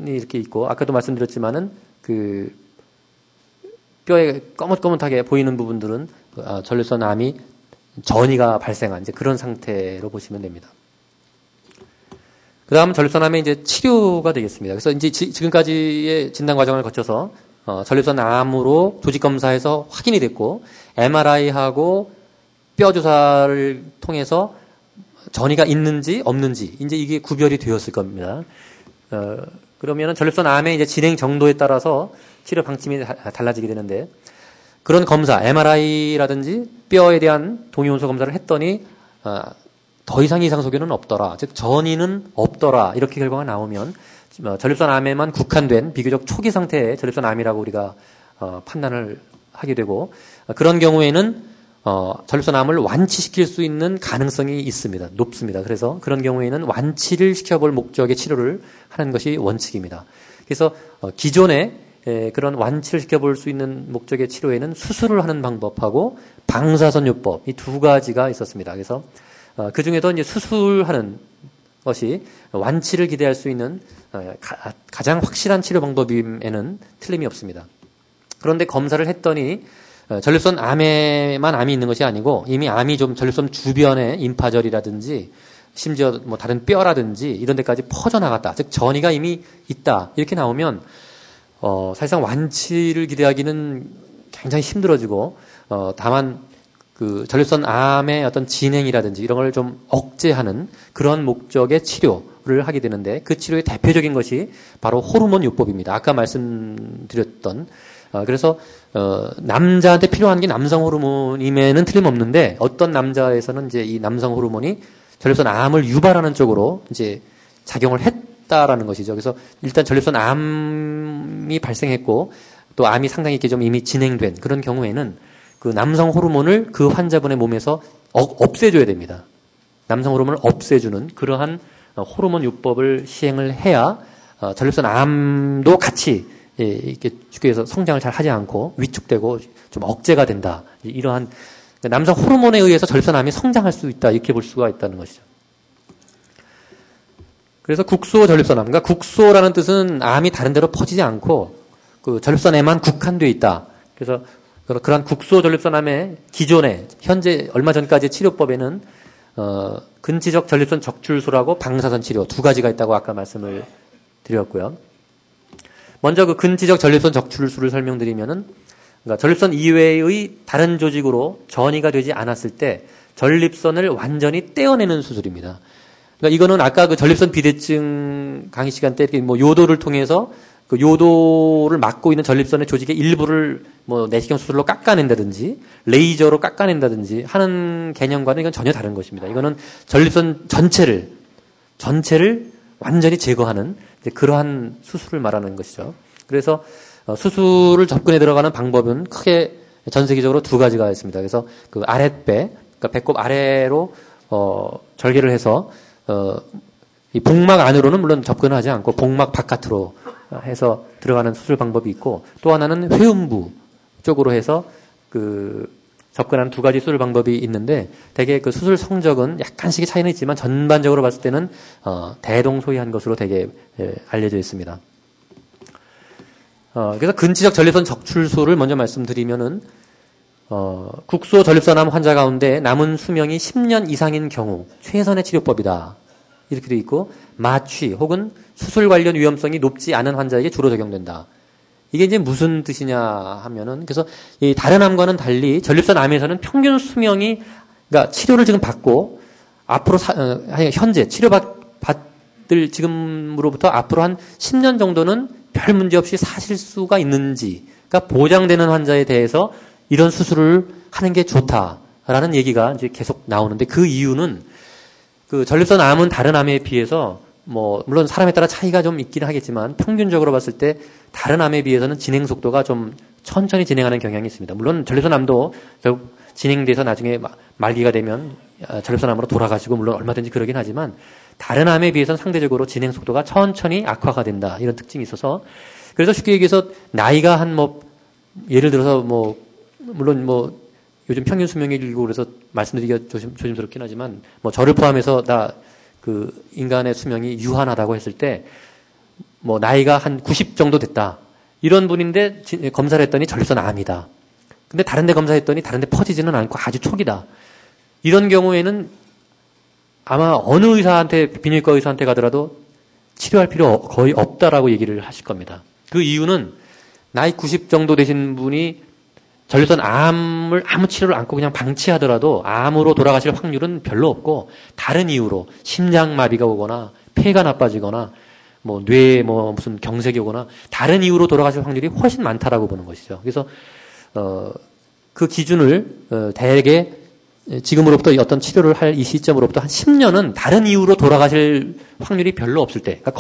이렇게 있고 아까도 말씀드렸지만은 그 뼈에 거뭇거뭇하게 보이는 부분들은 전립선 암이 전이가 발생한 이제 그런 상태로 보시면 됩니다. 그 다음 전립선암의 이제 치료가 되겠습니다. 그래서 이제 지금까지의 진단 과정을 거쳐서 전립선암으로 조직 검사에서 확인이 됐고 MRI하고 뼈 주사를 통해서 전이가 있는지 없는지 이제 이게 구별이 되었을 겁니다. 그러면은 전립선암의 이제 진행 정도에 따라서 치료 방침이 달라지게 되는데 그런 검사, MRI라든지 뼈에 대한 동위원소 검사를 했더니 더 이상 이상 소견은 없더라. 즉 전이는 없더라. 이렇게 결과가 나오면 전립선암에만 국한된 비교적 초기 상태의 전립선암이라고 우리가 판단을 하게 되고 그런 경우에는 전립선암을 완치시킬 수 있는 가능성이 있습니다. 높습니다. 그래서 그런 경우에는 완치를 시켜볼 목적의 치료를 하는 것이 원칙입니다. 그래서 기존에 그런 완치를 시켜볼 수 있는 목적의 치료에는 수술을 하는 방법하고 방사선요법 이 두 가지가 있었습니다. 그래서 그 중에도 이제 수술하는 것이 완치를 기대할 수 있는 가장 확실한 치료 방법임에는 틀림이 없습니다. 그런데 검사를 했더니 전립선 암에만 암이 있는 것이 아니고 이미 암이 좀 전립선 주변에 임파절이라든지 심지어 뭐 다른 뼈라든지 이런 데까지 퍼져나갔다. 즉 전이가 이미 있다. 이렇게 나오면 사실상 완치를 기대하기는 굉장히 힘들어지고 다만 그 전립선 암의 어떤 진행이라든지 이런 걸 좀 억제하는 그런 목적의 치료를 하게 되는데 그 치료의 대표적인 것이 바로 호르몬 요법입니다. 아까 말씀드렸던 그래서 남자한테 필요한 게 남성 호르몬임에는 틀림없는데 어떤 남자에서는 이제 이 남성 호르몬이 전립선 암을 유발하는 쪽으로 이제 작용을 했다라는 것이죠. 그래서 일단 전립선 암이 발생했고 또 암이 상당히 이렇게 좀 이미 진행된 그런 경우에는 그 남성 호르몬을 그 환자분의 몸에서 없애줘야 됩니다. 남성 호르몬을 없애주는 그러한 호르몬 요법을 시행을 해야 전립선 암도 같이 이렇게 쉽게 해서 성장을 잘 하지 않고 위축되고 좀 억제가 된다. 이러한 남성 호르몬에 의해서 전립선암이 성장할 수 있다. 이렇게 볼 수가 있다는 것이죠. 그래서 국소 전립선암. 그러니까 국소라는 뜻은 암이 다른 데로 퍼지지 않고 그 전립선에만 국한되어 있다. 그래서 그러한 국소 전립선암의 기존에 현재 얼마 전까지 치료법에는 근치적 전립선 적출소라고 방사선 치료 두 가지가 있다고 아까 말씀을 드렸고요. 먼저 그 근치적 전립선 적출수를 설명드리면은 그러니까 전립선 이외의 다른 조직으로 전이가 되지 않았을 때 전립선을 완전히 떼어내는 수술입니다. 그러니까 이거는 아까 그 전립선 비대증 강의 시간 때 이렇게 뭐 요도를 통해서 그 요도를 막고 있는 전립선의 조직의 일부를 뭐 내시경 수술로 깎아낸다든지 레이저로 깎아낸다든지 하는 개념과는 이건 전혀 다른 것입니다. 이거는 전립선 전체를 완전히 제거하는 그러한 수술을 말하는 것이죠. 그래서 수술을 접근해 들어가는 방법은 크게 전 세계적으로 두 가지가 있습니다. 그래서 그 아랫배, 그러니까 배꼽 아래로 절개를 해서 이 복막 안으로는 물론 접근을 하지 않고 복막 바깥으로 해서 들어가는 수술 방법이 있고 또 하나는 회음부 쪽으로 해서 그 접근하는 두 가지 수술 방법이 있는데 대개 그 수술 성적은 약간씩의 차이는 있지만 전반적으로 봤을 때는 대동소이한 것으로 되게 알려져 있습니다. 그래서 근치적 전립선 적출소를 먼저 말씀드리면은 국소 전립선암 환자 가운데 남은 수명이 10년 이상인 경우 최선의 치료법이다. 이렇게 돼 있고 마취 혹은 수술 관련 위험성이 높지 않은 환자에게 주로 적용된다. 이게 이제 무슨 뜻이냐 하면은 그래서 이 다른 암과는 달리 전립선 암에서는 평균 수명이 그러니까 치료를 지금 받고 앞으로 현재 치료받을 지금으로부터 앞으로 한 10년 정도는 별 문제 없이 사실 수가 있는지가 보장되는 환자에 대해서 이런 수술을 하는 게 좋다라는 얘기가 이제 계속 나오는데 그 이유는 그 전립선 암은 다른 암에 비해서 물론 사람에 따라 차이가 좀 있긴 하겠지만 평균적으로 봤을 때 다른 암에 비해서는 진행 속도가 좀 천천히 진행하는 경향이 있습니다. 물론 전립선암도 결국 진행돼서 나중에 말기가 되면 전립선암으로 돌아가시고 물론 얼마든지 그러긴 하지만 다른 암에 비해서는 상대적으로 진행 속도가 천천히 악화가 된다. 이런 특징이 있어서 그래서 쉽게 얘기해서 나이가 예를 들어서 물론 요즘 평균 수명이 길고 그래서 말씀드리기가 조심스럽긴 하지만 저를 포함해서 인간의 수명이 유한하다고 했을 때 나이가 한 90 정도 됐다. 이런 분인데 검사를 했더니 전립선 암이다. 근데 다른 데 검사했더니 다른 데 퍼지지는 않고 아주 초기다. 이런 경우에는 아마 어느 의사한테 비뇨기과 의사한테 가더라도 치료할 필요 거의 없다라고 얘기를 하실 겁니다. 그 이유는 나이 90 정도 되신 분이 전립선 암을 아무 치료를 않고 그냥 방치하더라도 암으로 돌아가실 확률은 별로 없고 다른 이유로 심장마비가 오거나 폐가 나빠지거나 뇌에 무슨 경색이 오거나 다른 이유로 돌아가실 확률이 훨씬 많다라고 보는 것이죠. 그래서 그 기준을 대개 지금으로부터 어떤 치료를 할 이 시점으로부터 한 10년은 다른 이유로 돌아가실 확률이 별로 없을 때, 그러니까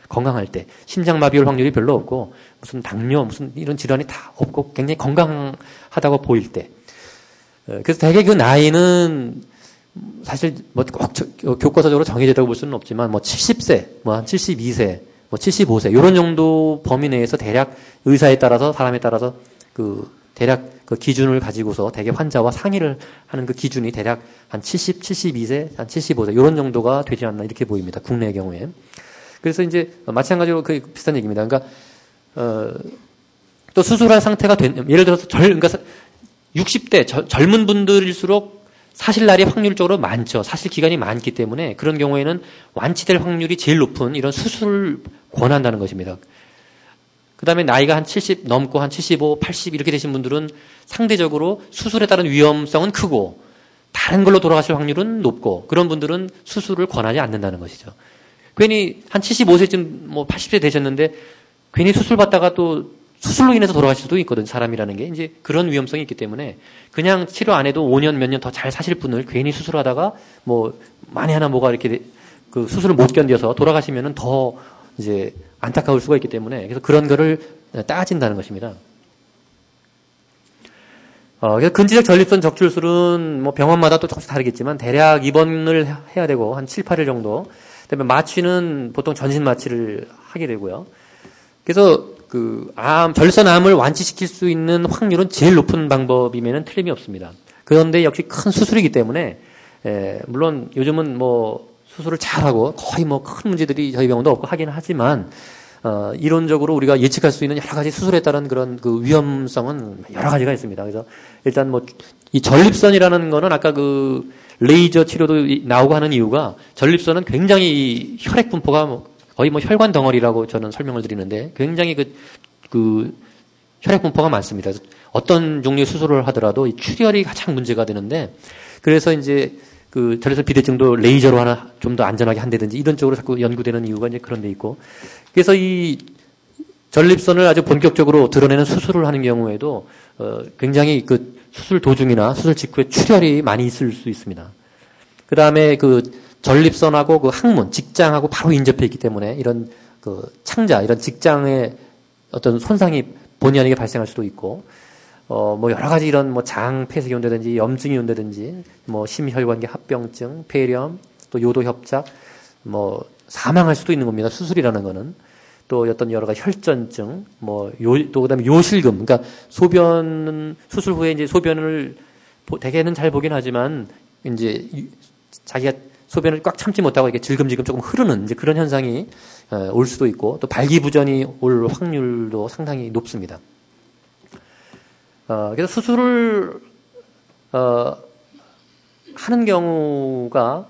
건강할 때, 심장마비 올 확률이 별로 없고, 무슨 당뇨, 무슨 이런 질환이 다 없고, 굉장히 건강하다고 보일 때. 그래서 대개 그 나이는 사실 꼭 교과서적으로 정해졌다고 볼 수는 없지만, 70세, 한 72세, 75세, 이런 정도 범위 내에서 대략 의사에 따라서, 사람에 따라서 대략 그 기준을 가지고서 대개 환자와 상의를 하는 그 기준이 대략 한 70, 72세, 한 75세, 이런 정도가 되지 않나 이렇게 보입니다. 국내의 경우에. 그래서 이제 마찬가지로 그 비슷한 얘기입니다. 그러니까, 또 수술할 상태가 예를 들어서 그러니까 60대, 젊은 분들일수록 사실 날이 확률적으로 많죠. 사실 기간이 많기 때문에 그런 경우에는 완치될 확률이 제일 높은 이런 수술을 권한다는 것입니다. 그 다음에 나이가 한 70 넘고 한 75, 80 이렇게 되신 분들은 상대적으로 수술에 따른 위험성은 크고 다른 걸로 돌아가실 확률은 높고 그런 분들은 수술을 권하지 않는다는 것이죠. 괜히 한 75세쯤 80세 되셨는데 괜히 수술 받다가 또 수술로 인해서 돌아가실 수도 있거든, 사람이라는 게. 이제 그런 위험성이 있기 때문에 그냥 치료 안 해도 5년 몇 년 더 잘 사실 분을 괜히 수술하다가 만에 하나 뭐가 이렇게 그 수술을 못 견뎌서 돌아가시면은 더 이제 안타까울 수가 있기 때문에 그래서 그런 거를 따진다는 것입니다. 그래서 근지적 전립선 적출술은 병원마다 또 조금씩 다르겠지만 대략 입원을 해야 되고 한 7, 8일 정도. 그다음에 마취는 보통 전신 마취를 하게 되고요. 그래서 전립선 암을 완치시킬 수 있는 확률은 제일 높은 방법이면은 틀림이 없습니다. 그런데 역시 큰 수술이기 때문에 물론 요즘은 수술을 잘하고 거의 큰 문제들이 저희 병원도 없고 하긴 하지만 이론적으로 우리가 예측할 수 있는 여러 가지 수술에 따른 그런 그 위험성은 여러 가지가 있습니다. 그래서 일단 이 전립선이라는 거는 아까 레이저 치료도 나오고 하는 이유가 전립선은 굉장히 혈액 분포가 거의 혈관 덩어리라고 저는 설명을 드리는데 굉장히 그 혈액 분포가 많습니다. 어떤 종류의 수술을 하더라도 이 출혈이 가장 문제가 되는데 그래서 이제 전립선 비대증도 레이저로 하나 좀 더 안전하게 한다든지 이런 쪽으로 자꾸 연구되는 이유가 이제 그런 데 있고. 그래서 이 전립선을 아주 본격적으로 드러내는 수술을 하는 경우에도, 굉장히 수술 도중이나 수술 직후에 출혈이 많이 있을 수 있습니다. 그 다음에 전립선하고 항문, 직장하고 바로 인접해 있기 때문에 이런 창자, 이런 직장에 어떤 손상이 본의 아니게 발생할 수도 있고, 여러 가지 이런 장 폐색이 온다든지 염증이 온다든지 심혈관계 합병증, 폐렴, 또 요도협착, 사망할 수도 있는 겁니다. 수술이라는 거는. 또 어떤 여러 가지 혈전증, 또 그다음에 요실금. 그러니까 수술 후에 이제 소변을 대개는 잘 보긴 하지만 이제 자기가 소변을 꽉 참지 못하고 이렇게 질금질금 조금 흐르는 이제 그런 현상이 올 수도 있고 또 발기부전이 올 확률도 상당히 높습니다. 그래서 수술을 하는 경우가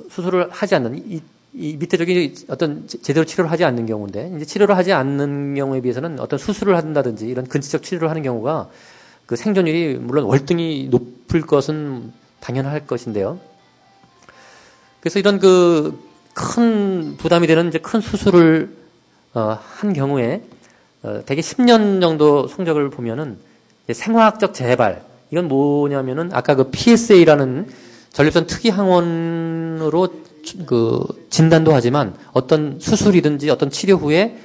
수술을 하지 않는 이 밑에 저기 어떤 제대로 치료를 하지 않는 경우인데 이제 치료를 하지 않는 경우에 비해서는 어떤 수술을 한다든지 이런 근치적 치료를 하는 경우가 생존율이 물론 월등히 높을 것은 당연할 것인데요. 그래서 이런 큰 부담이 되는 이제 큰 수술을 한 경우에 대개 10년 정도 성적을 보면은 생화학적 재발, 이건 뭐냐면은 아까 PSA라는 전립선 특이항원으로 진단도 하지만 어떤 수술이든지 어떤 치료 후에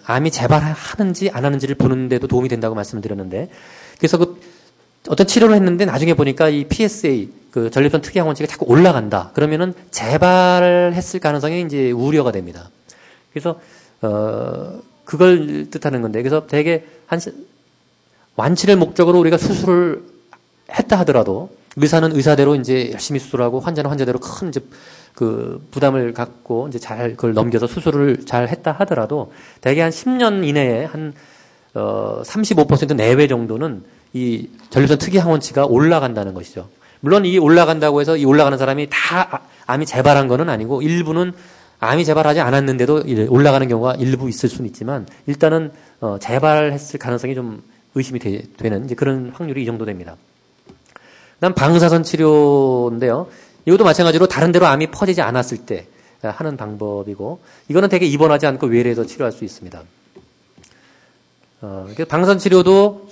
암이 재발하는지 안 하는지를 보는 데도 도움이 된다고 말씀을 드렸는데, 그래서 어떤 치료를 했는데 나중에 보니까 이 PSA, 전립선 특이항원치가 자꾸 올라간다. 그러면은 재발했을 가능성이 이제 우려가 됩니다. 그래서, 그걸 뜻하는 건데, 그래서 되게 완치를 목적으로 우리가 수술을 했다 하더라도 의사는 의사대로 이제 열심히 수술하고 환자는 환자대로 큰 이제 부담을 갖고 이제 잘 그걸 넘겨서 수술을 잘 했다 하더라도 대개 한 10년 이내에 한 35% 내외 정도는 이 전립선 특이항원치가 올라간다는 것이죠. 물론 이 올라간다고 해서 이 올라가는 사람이 다 암이 재발한 거는 아니고 일부는 암이 재발하지 않았는데도 올라가는 경우가 일부 있을 수는 있지만 일단은 재발했을 가능성이 좀 의심이 되는 이제 그런 확률이 이 정도 됩니다. 그다음 방사선 치료인데요. 이것도 마찬가지로 다른 데로 암이 퍼지지 않았을 때 하는 방법이고, 이거는 되게 입원하지 않고 외래에서 치료할 수 있습니다. 방사선 치료도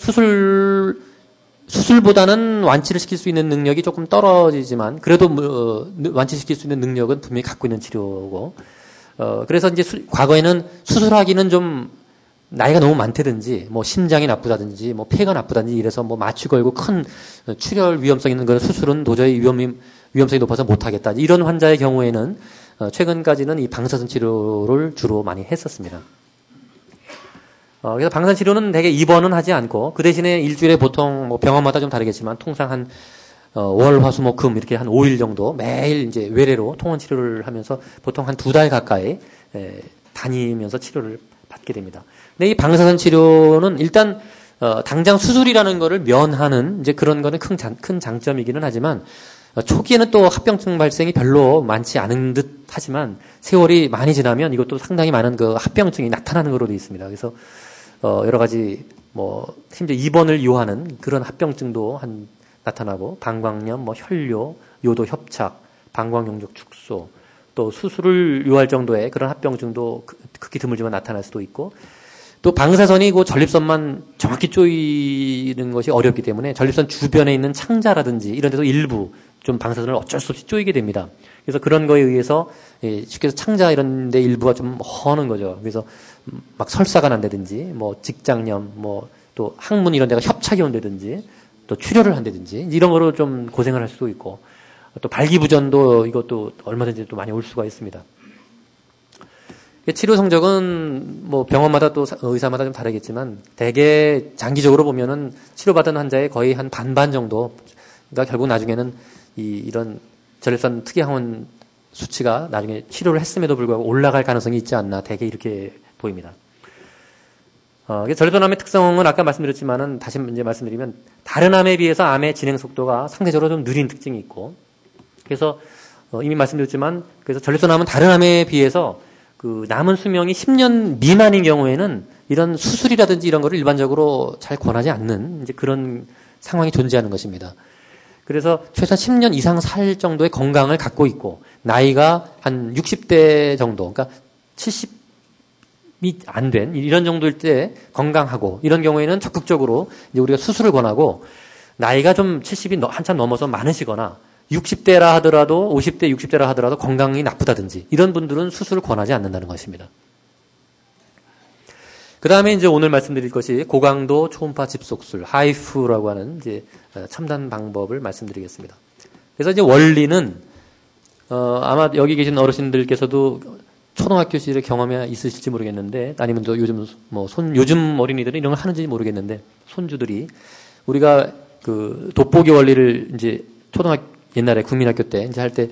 수술보다는 완치를 시킬 수 있는 능력이 조금 떨어지지만 그래도 완치시킬 수 있는 능력은 분명히 갖고 있는 치료고, 그래서 이제 과거에는 수술하기는 좀 나이가 너무 많다든지, 뭐 심장이 나쁘다든지, 뭐 폐가 나쁘다든지 이래서 뭐 마취 걸고 큰 출혈 위험성 있는 그런 수술은 도저히 위험성이 높아서 못하겠다. 이런 환자의 경우에는 최근까지는 이 방사선 치료를 주로 많이 했었습니다. 그래서 방사선 치료는 되게 입원은 하지 않고 그 대신에 일주일에 보통 뭐 병원마다 좀 다르겠지만 통상 한 월, 화, 수, 목, 금 이렇게 한 5일 정도 매일 이제 외래로 통원 치료를 하면서 보통 한 2달 가까이 다니면서 치료를 받게 됩니다. 근데 이 방사선 치료는 일단 당장 수술이라는 거를 면하는 이제 그런 거는 큰 장점이기는 하지만 초기에는 또 합병증 발생이 별로 많지 않은 듯 하지만 세월이 많이 지나면 이것도 상당히 많은 합병증이 나타나는 거로 되어 있습니다. 그래서 여러 가지 뭐 심지어 입원을 요하는 그런 합병증도 나타나고 방광염, 뭐 혈뇨, 요도 협착, 방광용적 축소, 또 수술을 요할 정도의 그런 합병증도 극히 드물지만 나타날 수도 있고, 또 방사선이 전립선만 정확히 쪼이는 것이 어렵기 때문에 전립선 주변에 있는 창자라든지 이런 데서 일부 좀 방사선을 어쩔 수 없이 쪼이게 됩니다. 그래서 그런 거에 의해서 쉽게 해서 창자 이런 데 일부가 좀 허는 거죠. 그래서 막 설사가 난다든지, 뭐 직장염, 뭐 또 항문 이런 데가 협착이 온다든지, 또 출혈을 한다든지 이런 거로 좀 고생을 할 수도 있고, 또 발기부전도 이것도 얼마든지 또 많이 올 수가 있습니다. 치료 성적은 뭐 병원마다 또 의사마다 좀 다르겠지만 대개 장기적으로 보면은 치료받은 환자의 거의 한 반반 정도가 결국 나중에는 이런 전립선 특이항원 수치가 나중에 치료를 했음에도 불구하고 올라갈 가능성이 있지 않나 대개 이렇게 보입니다. 전립선암의 특성은 아까 말씀드렸지만은 다시 이제 말씀드리면 다른 암에 비해서 암의 진행 속도가 상대적으로 좀 느린 특징이 있고, 그래서 이미 말씀드렸지만 그래서 전립선암은 다른 암에 비해서 남은 수명이 10년 미만인 경우에는 이런 수술이라든지 이런 거를 일반적으로 잘 권하지 않는 이제 그런 상황이 존재하는 것입니다. 그래서 최소한 10년 이상 살 정도의 건강을 갖고 있고 나이가 한 60대 정도, 그러니까 70이 안 된 이런 정도일 때 건강하고 이런 경우에는 적극적으로 이제 우리가 수술을 권하고, 나이가 좀 70이 한참 넘어서 많으시거나 60대라 하더라도 50대, 60대라 하더라도 건강이 나쁘다든지 이런 분들은 수술을 권하지 않는다는 것입니다. 그 다음에 이제 오늘 말씀드릴 것이 고강도 초음파 집속술, 하이프라고 하는 이제 첨단 방법을 말씀드리겠습니다. 그래서 이제 원리는 아마 여기 계신 어르신들께서도 초등학교 시절에 경험이 있으실지 모르겠는데, 아니면 또 요즘 요즘 어린이들은 이런 걸 하는지 모르겠는데, 손주들이 우리가 돋보기 원리를 이제 옛날에 국민학교 때 이제 할 때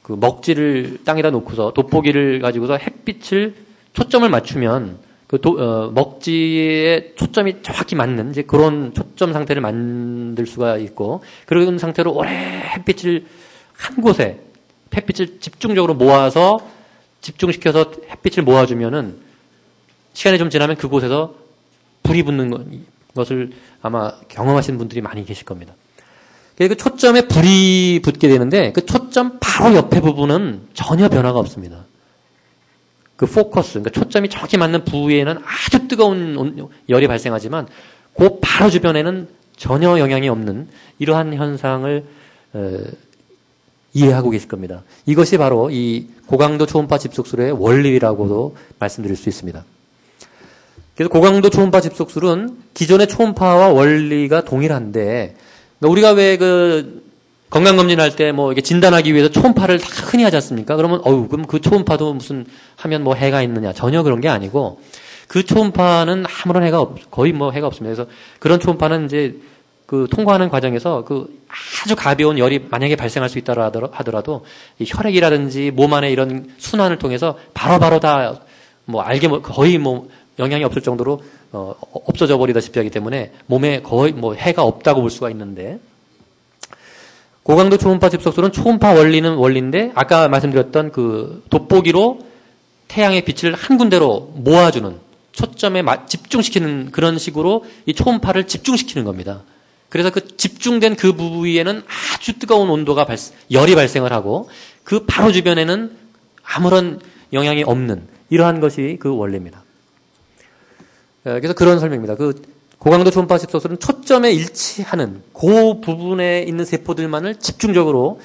먹지를 땅에다 놓고서 돋보기를 가지고서 햇빛을 초점을 맞추면 먹지에 초점이 정확히 맞는 이제 그런 초점 상태를 만들 수가 있고, 그런 상태로 오래 햇빛을 한 곳에 햇빛을 집중적으로 모아서 집중시켜서 햇빛을 모아주면은 시간이 좀 지나면 그곳에서 불이 붙는 것을 아마 경험하시는 분들이 많이 계실 겁니다. 그 초점에 불이 붙게 되는데 그 초점 바로 옆에 부분은 전혀 변화가 없습니다. 그 포커스, 그러니까 초점이 정확히 맞는 부위에는 아주 뜨거운 열이 발생하지만 그 바로 주변에는 전혀 영향이 없는 이러한 현상을 이해하고 계실 겁니다. 이것이 바로 이 고강도 초음파 집속술의 원리라고도 말씀드릴 수 있습니다. 그래서 고강도 초음파 집속술은 기존의 초음파와 원리가 동일한데, 그러니까 우리가 왜 건강검진할 때 뭐 이게 진단하기 위해서 초음파를 다 흔히 하지 않습니까? 그러면, 그럼 그 초음파도 무슨 하면 뭐 해가 있느냐. 전혀 그런 게 아니고, 그 초음파는 아무런 거의 뭐 해가 없습니다. 그래서 그런 초음파는 이제 통과하는 과정에서 아주 가벼운 열이 만약에 발생할 수 있다 하더라도 이 혈액이라든지 몸 안에 이런 순환을 통해서 바로바로 다 거의 영향이 없을 정도로 없어져 버리다시피 하기 때문에 몸에 거의 해가 없다고 볼 수가 있는데, 고강도 초음파 집속술은 초음파 원리는 원리인데 아까 말씀드렸던 돋보기로 태양의 빛을 한 군데로 모아주는, 초점에 집중시키는 그런 식으로 이 초음파를 집중시키는 겁니다. 그래서 집중된 그 부위에는 아주 뜨거운 열이 발생을 하고 바로 주변에는 아무런 영향이 없는 이러한 것이 그 원리입니다. 그래서 그런 설명입니다. 고강도 초음파 집속술은 초점에 일치하는 그 부분에 있는 세포들만을 집중적으로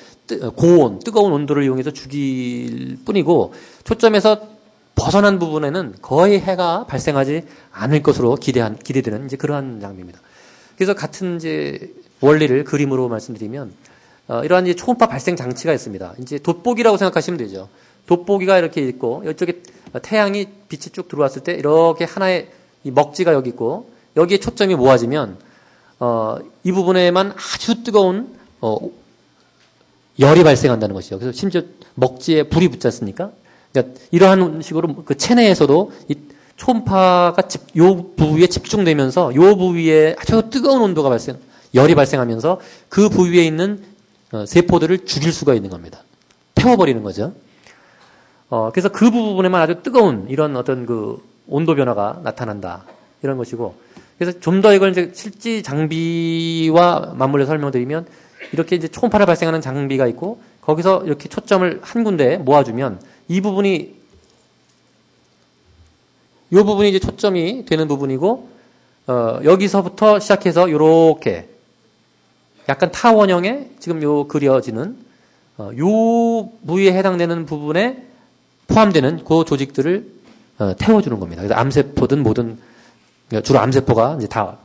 고온, 뜨거운 온도를 이용해서 죽일 뿐이고, 초점에서 벗어난 부분에는 거의 해가 발생하지 않을 것으로 기대되는 이제 그러한 장비입니다. 그래서 같은 이제 원리를 그림으로 말씀드리면, 이러한 이제 초음파 발생 장치가 있습니다. 이제 돋보기라고 생각하시면 되죠. 돋보기가 이렇게 있고, 이쪽에 태양이 빛이 쭉 들어왔을 때 이렇게 하나의 이 먹지가 여기 있고, 여기에 초점이 모아지면, 이 부분에만 아주 뜨거운, 열이 발생한다는 것이죠. 그래서 심지어 먹지에 불이 붙지 않습니까? 그러니까 이러한 식으로 체내에서도 이 초음파가 요 부위에 집중되면서 요 부위에 아주 뜨거운 열이 발생하면서 그 부위에 있는 세포들을 죽일 수가 있는 겁니다. 태워버리는 거죠. 그래서 그 부분에만 아주 뜨거운 이런 어떤 온도 변화가 나타난다. 이런 것이고, 그래서 좀 더 이걸 이제 실제 장비와 맞물려 설명드리면, 이렇게 이제 초음파를 발생하는 장비가 있고, 거기서 이렇게 초점을 한 군데에 모아주면, 이 부분이 이제 초점이 되는 부분이고, 여기서부터 시작해서 요렇게 약간 타원형의 지금 그려지는, 요 부위에 해당되는 부분에 포함되는 그 조직들을 태워주는 겁니다. 그래서 암세포든 뭐든, 주로 암세포가 이제 다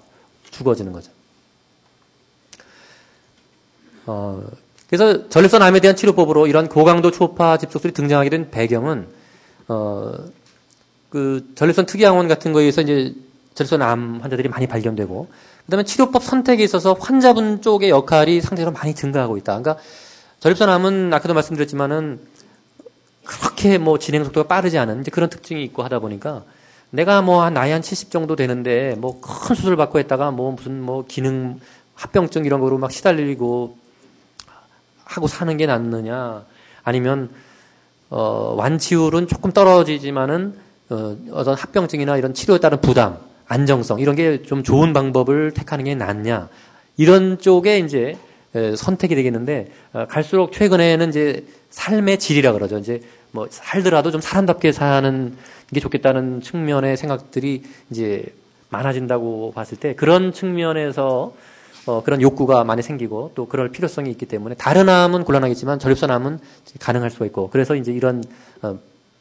죽어지는 거죠. 그래서 전립선 암에 대한 치료법으로 이런 고강도 초음파 집속술이 등장하게 된 배경은, 전립선 특이항원 같은 거에 의해서 이제 전립선 암 환자들이 많이 발견되고, 그 다음에 치료법 선택에 있어서 환자분 쪽의 역할이 상대적으로 많이 증가하고 있다. 그러니까 전립선 암은 아까도 말씀드렸지만은 그렇게 진행 속도가 빠르지 않은 이제 그런 특징이 있고 하다 보니까, 내가 나이 한 70 정도 되는데 큰 수술 받고 했다가 무슨 기능 합병증 이런 거로 막 시달리고 하고 사는 게 낫느냐, 아니면 완치율은 조금 떨어지지만은 어떤 합병증이나 이런 치료에 따른 부담, 안정성 이런 게 좀 좋은 방법을 택하는 게 낫냐, 이런 쪽에 이제 선택이 되겠는데, 갈수록 최근에는 이제 삶의 질이라 그러죠. 이제 살더라도 좀 사람답게 사는 게 좋겠다는 측면의 생각들이 이제 많아진다고 봤을 때, 그런 측면에서 그런 욕구가 많이 생기고 또 그럴 필요성이 있기 때문에, 다른 암은 곤란하겠지만 전립선 암은 가능할 수가 있고, 그래서 이제 이런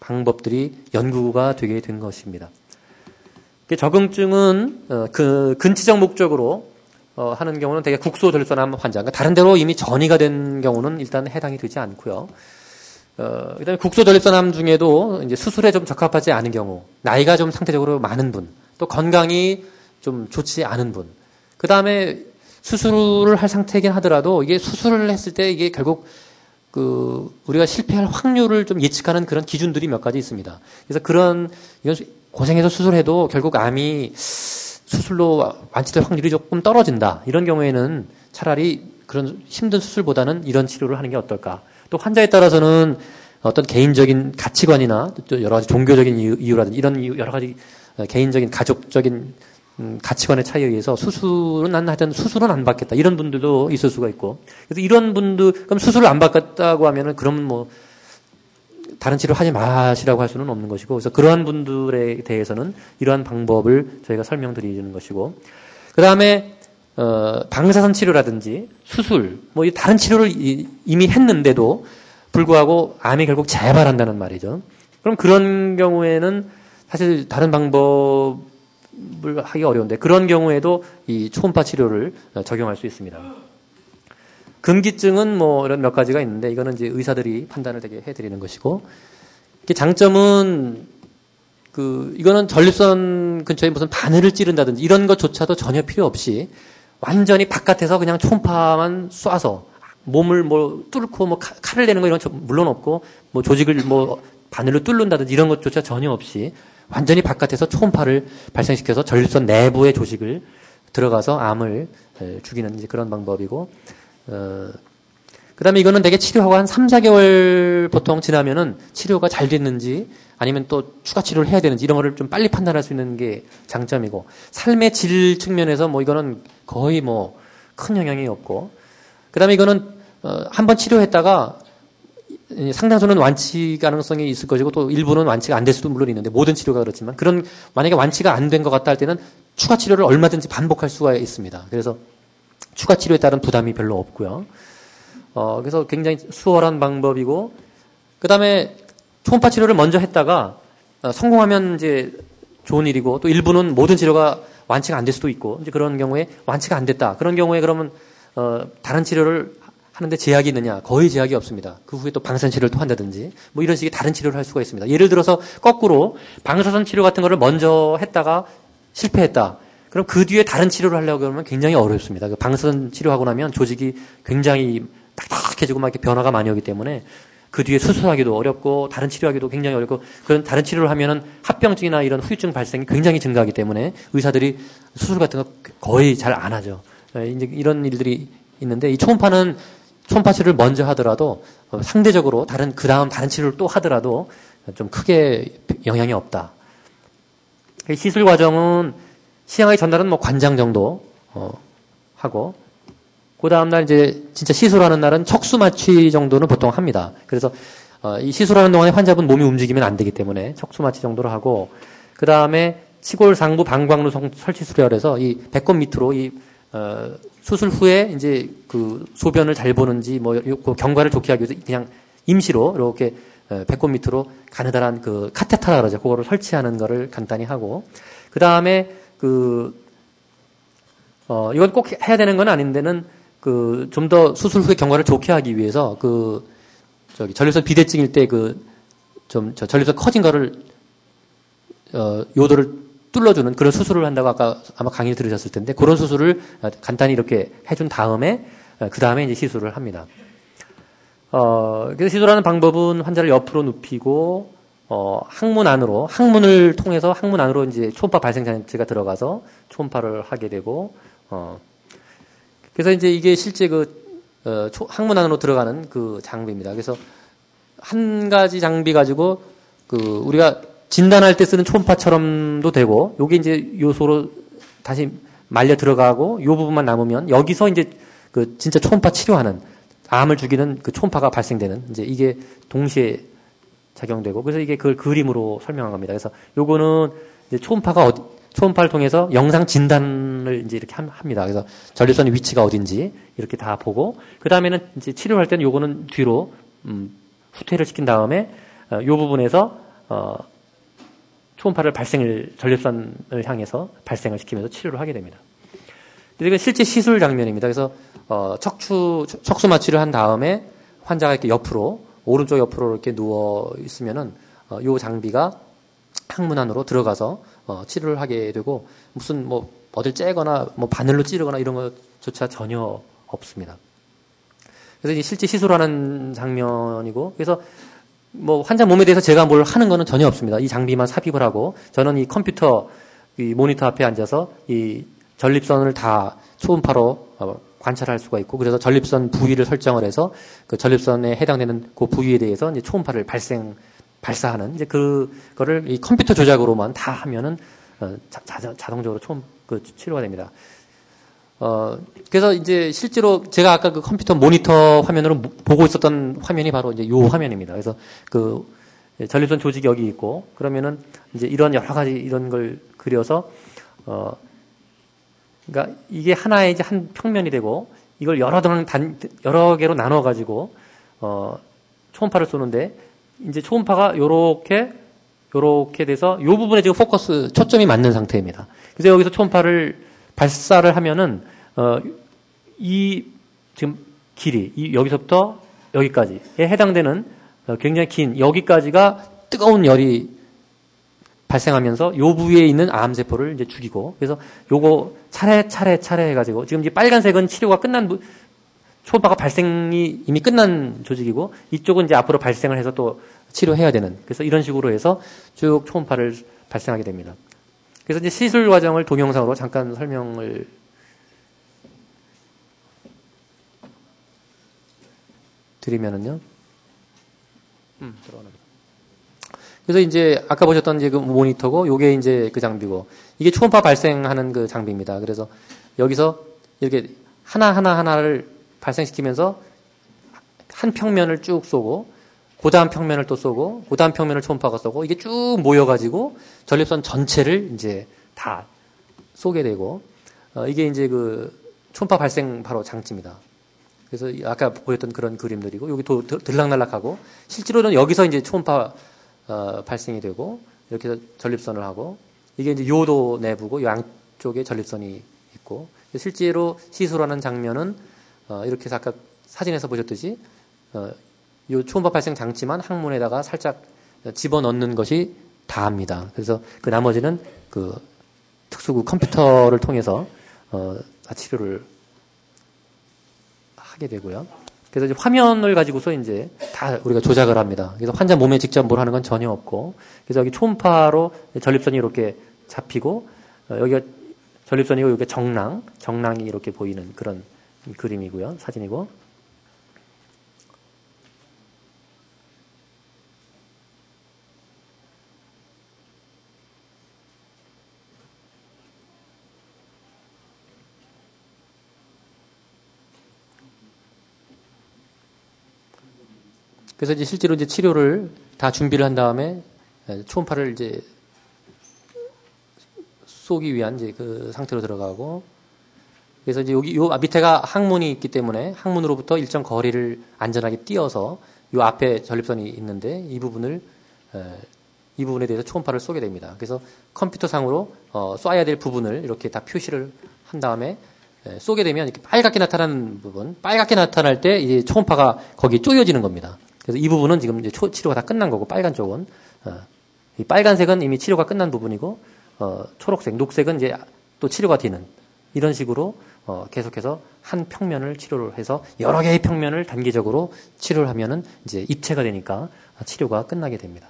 방법들이 연구가 되게 된 것입니다. 적응증은 근치적 목적으로 하는 경우는 되게 국소 전립선암 환자, 그러니까 다른 데로 이미 전이가 된 경우는 일단 해당이 되지 않고요. 그다음에 국소 전립선암 중에도 이제 수술에 좀 적합하지 않은 경우, 나이가 좀 상대적으로 많은 분, 또 건강이 좀 좋지 않은 분, 그 다음에 수술을 할 상태이긴 하더라도 이게 수술을 했을 때 이게 결국 우리가 실패할 확률을 좀 예측하는 그런 기준들이 몇 가지 있습니다. 그래서 이건 고생해서 수술해도 결국 암이 수술로 완치될 확률이 조금 떨어진다, 이런 경우에는 차라리 그런 힘든 수술보다는 이런 치료를 하는 게 어떨까. 또 환자에 따라서는 어떤 개인적인 가치관이나 또 여러 가지 종교적인 이유라든지 이런 여러 가지 개인적인 가족적인 가치관의 차이에 의해서 수술은 안 받겠다, 이런 분들도 있을 수가 있고, 그래서 이런 분들, 그럼 수술을 안 받겠다고 하면은 그러면 다른 치료 하지 마시라고 할 수는 없는 것이고, 그래서 그러한 분들에 대해서는 이러한 방법을 저희가 설명드리는 것이고, 그 다음에 방사선 치료라든지 수술, 뭐 다른 치료를 이미 했는데도 불구하고 암이 결국 재발한다는 말이죠. 그럼 그런 경우에는 사실 다른 방법을 하기 어려운데 그런 경우에도 이 초음파 치료를 적용할 수 있습니다. 금기증은 뭐 이런 몇 가지가 있는데 이거는 이제 의사들이 판단을 되게 해드리는 것이고, 장점은 이거는 전립선 근처에 무슨 바늘을 찌른다든지 이런 것조차도 전혀 필요 없이 완전히 바깥에서 그냥 초음파만 쏴서 몸을 뭐 뚫고 뭐 칼을 내는 거 이런 거 물론 없고, 뭐 조직을 뭐 바늘로 뚫는다든지 이런 것조차 전혀 없이 완전히 바깥에서 초음파를 발생시켜서 전립선 내부의 조직을 들어가서 암을 죽이는 이제 그런 방법이고, 그 다음에 이거는 되게 치료하고 한 3, 4개월 보통 지나면은 치료가 잘 됐는지 아니면 또 추가 치료를 해야 되는지 이런 거를 좀 빨리 판단할 수 있는 게 장점이고, 삶의 질 측면에서 뭐 이거는 거의 뭐 큰 영향이 없고, 그 다음에 이거는 한번 치료했다가 상당수는 완치 가능성이 있을 것이고 또 일부는 완치가 안 될 수도 물론 있는데, 모든 치료가 그렇지만 만약에 완치가 안 된 것 같다 할 때는 추가 치료를 얼마든지 반복할 수가 있습니다. 그래서 추가 치료에 따른 부담이 별로 없고요. 그래서 굉장히 수월한 방법이고, 그 다음에 초음파 치료를 먼저 했다가 성공하면 이제 좋은 일이고, 또 일부는 모든 치료가 완치가 안 될 수도 있고, 이제 그런 경우에 완치가 안 됐다. 그런 경우에 그러면 다른 치료를 하는데 제약이 있느냐? 거의 제약이 없습니다. 그 후에 또 방사선 치료를 또 한다든지 뭐 이런 식의 다른 치료를 할 수가 있습니다. 예를 들어서 거꾸로 방사선 치료 같은 거를 먼저 했다가 실패했다. 그럼 그 뒤에 다른 치료를 하려고 그러면 굉장히 어렵습니다. 방사선 치료하고 나면 조직이 굉장히 딱딱해지고 막 이렇게 변화가 많이 오기 때문에 그 뒤에 수술하기도 어렵고 다른 치료하기도 굉장히 어렵고, 그런 다른 치료를 하면은 합병증이나 이런 후유증 발생이 굉장히 증가하기 때문에 의사들이 수술 같은 거 거의 잘 안 하죠. 이제 이런 일들이 있는데, 이 초음파는 초음파 치료를 먼저 하더라도 상대적으로 그 다음 다른 치료를 또 하더라도 좀 크게 영향이 없다. 시술 과정은 시향의 전날은 뭐 관장 정도 하고, 그 다음날 이제 진짜 시술하는 날은 척수 마취 정도는 보통 합니다. 그래서 이 시술하는 동안에 환자분 몸이 움직이면 안 되기 때문에 척수 마취 정도로 하고, 그 다음에 치골 상부 방광루 설치 수혈해서 이 배꼽 밑으로 수술 후에 이제 그 소변을 잘 보는지 뭐 그 경과를 좋게 하기 위해서 그냥 임시로 이렇게 배꼽 밑으로 가느다란 그 카테터라 그러죠. 그거를 설치하는 거를 간단히 하고, 그 다음에 이건 꼭 해야 되는 건 아닌데는 좀 더 수술 후에 경과를 좋게 하기 위해서 전립선 비대증일 때 전립선 커진 거를 요도를 뚫어주는 그런 수술을 한다고 아마 강의를 들으셨을 텐데, 그런 수술을 간단히 이렇게 해준 다음에 그 다음에 이제 시술을 합니다. 그래서 시술하는 방법은 환자를 옆으로 눕히고 항문을 통해서 항문 안으로 이제 초음파 발생 장치가 들어가서 초음파를 하게 되고, 그래서 이제 이게 실제 항문 안으로 들어가는 그 장비입니다. 그래서 한 가지 장비 가지고 우리가 진단할 때 쓰는 초음파처럼도 되고, 요게 이제 요소로 다시 말려 들어가고, 요 부분만 남으면 여기서 이제 진짜 초음파 치료하는, 암을 죽이는 그 초음파가 발생되는, 이제 이게 동시에 작용되고, 그래서 이게 그걸 그림으로 설명한 겁니다. 그래서 요거는 이제 초음파를 통해서 영상 진단을 이제 이렇게 합니다. 그래서 전립선의 위치가 어딘지 이렇게 다 보고, 그 다음에는 이제 치료할 때는 요거는 뒤로 후퇴를 시킨 다음에 요 부분에서 초음파를 전립선을 향해서 발생을 시키면서 치료를 하게 됩니다. 이건 실제 시술 장면입니다. 그래서 척수 마취를 한 다음에 환자가 이렇게 오른쪽 옆으로 이렇게 누워 있으면은 요 장비가 항문 안으로 들어가서 치료를 하게 되고, 무슨 뭐 어딜 째거나 뭐 바늘로 찌르거나 이런 것조차 전혀 없습니다. 그래서 이제 실제 시술하는 장면이고, 그래서 뭐 환자 몸에 대해서 제가 뭘 하는 거는 전혀 없습니다. 이 장비만 삽입을 하고, 저는 이 컴퓨터 이 모니터 앞에 앉아서 이 전립선을 다 초음파로 관찰할 수가 있고, 그래서 전립선 부위를 설정을 해서 그 전립선에 해당되는 그 부위에 대해서 이제 초음파를 발사하는 이제 그거를 이 컴퓨터 조작으로만 다 하면은 자동적으로 치료가 됩니다. 그래서 이제 실제로 제가 아까 그 컴퓨터 모니터 화면으로 보고 있었던 화면이 바로 이제 요 화면입니다. 그래서 전립선 조직이 여기 있고, 그러면은 이제 이런 여러 가지 이런 걸 그려서 그러니까 이게 하나의 이제 한 평면이 되고 이걸 여러 개로 나눠 가지고 초음파를 쏘는데 이제 초음파가 요렇게 돼서 요 부분에 지금 초점이 맞는 상태입니다. 그래서 여기서 초음파를 발사를 하면은 이 지금 길이 여기서부터 여기까지에 해당되는 굉장히 긴 여기까지가 뜨거운 열이 발생하면서 요 부위에 있는 암세포를 이제 죽이고, 그래서 요거 차례 해가지고, 지금 이제 빨간색은 치료가 초음파가 발생이 이미 끝난 조직이고, 이쪽은 이제 앞으로 발생을 해서 또 치료해야 되는, 그래서 이런 식으로 해서 쭉 초음파를 발생하게 됩니다. 그래서 이제 시술 과정을 동영상으로 잠깐 설명을 드리면은요. 들어가나 보다. 그래서 이제 아까 보셨던 이제 그 모니터고, 요게 이제 그 장비고, 이게 초음파 발생하는 그 장비입니다. 그래서 여기서 이렇게 하나를 발생시키면서 한 평면을 쭉 쏘고, 그 다음 평면을 또 쏘고, 그 다음 평면을 초음파가 쏘고, 이게 쭉 모여가지고 전립선 전체를 이제 다 쏘게 되고, 이게 이제 그 초음파 발생 바로 장치입니다. 그래서 아까 보였던 그런 그림들이고, 여기 들락날락하고, 실제로는 여기서 이제 초음파 발생이 되고, 이렇게 해서 전립선을 하고, 이게 이제 요도 내부고, 양쪽에 전립선이 있고, 실제로 시술하는 장면은, 이렇게 해서 아까 사진에서 보셨듯이, 요 초음파 발생 장치만 항문에다가 살짝 집어넣는 것이 다합니다. 그래서 그 나머지는 그 특수구 컴퓨터를 통해서, 치료를 하게 되고요. 그래서 이제 화면을 가지고서 이제 다 우리가 조작을 합니다. 그래서 환자 몸에 직접 뭘 하는 건 전혀 없고, 그래서 여기 초음파로 전립선이 이렇게 잡히고, 여기가 전립선이고, 여기가 정랑이 이렇게 보이는 그런 그림이고요. 사진이고. 그래서 이제 실제로 이제 치료를 다 준비를 한 다음에 초음파를 이제 쏘기 위한 이제 그 상태로 들어가고, 그래서 이제 여기 요 밑에가 항문이 있기 때문에 항문으로부터 일정 거리를 안전하게 띄어서 요 앞에 전립선이 있는데 이 부분에 대해서 초음파를 쏘게 됩니다. 그래서 컴퓨터상으로 쏴야 될 부분을 이렇게 다 표시를 한 다음에 쏘게 되면 이렇게 빨갛게 나타나는 부분, 빨갛게 나타날 때 이제 초음파가 거기 쪼여지는 겁니다. 그래서 이 부분은 지금 이제 치료가 다 끝난 거고, 빨간 쪽은 이 빨간색은 이미 치료가 끝난 부분이고, 초록색, 녹색은 이제 또 치료가 되는, 이런 식으로 계속해서 한 평면을 치료를 해서 여러 개의 평면을 단기적으로 치료를 하면은 이제 입체가 되니까 치료가 끝나게 됩니다.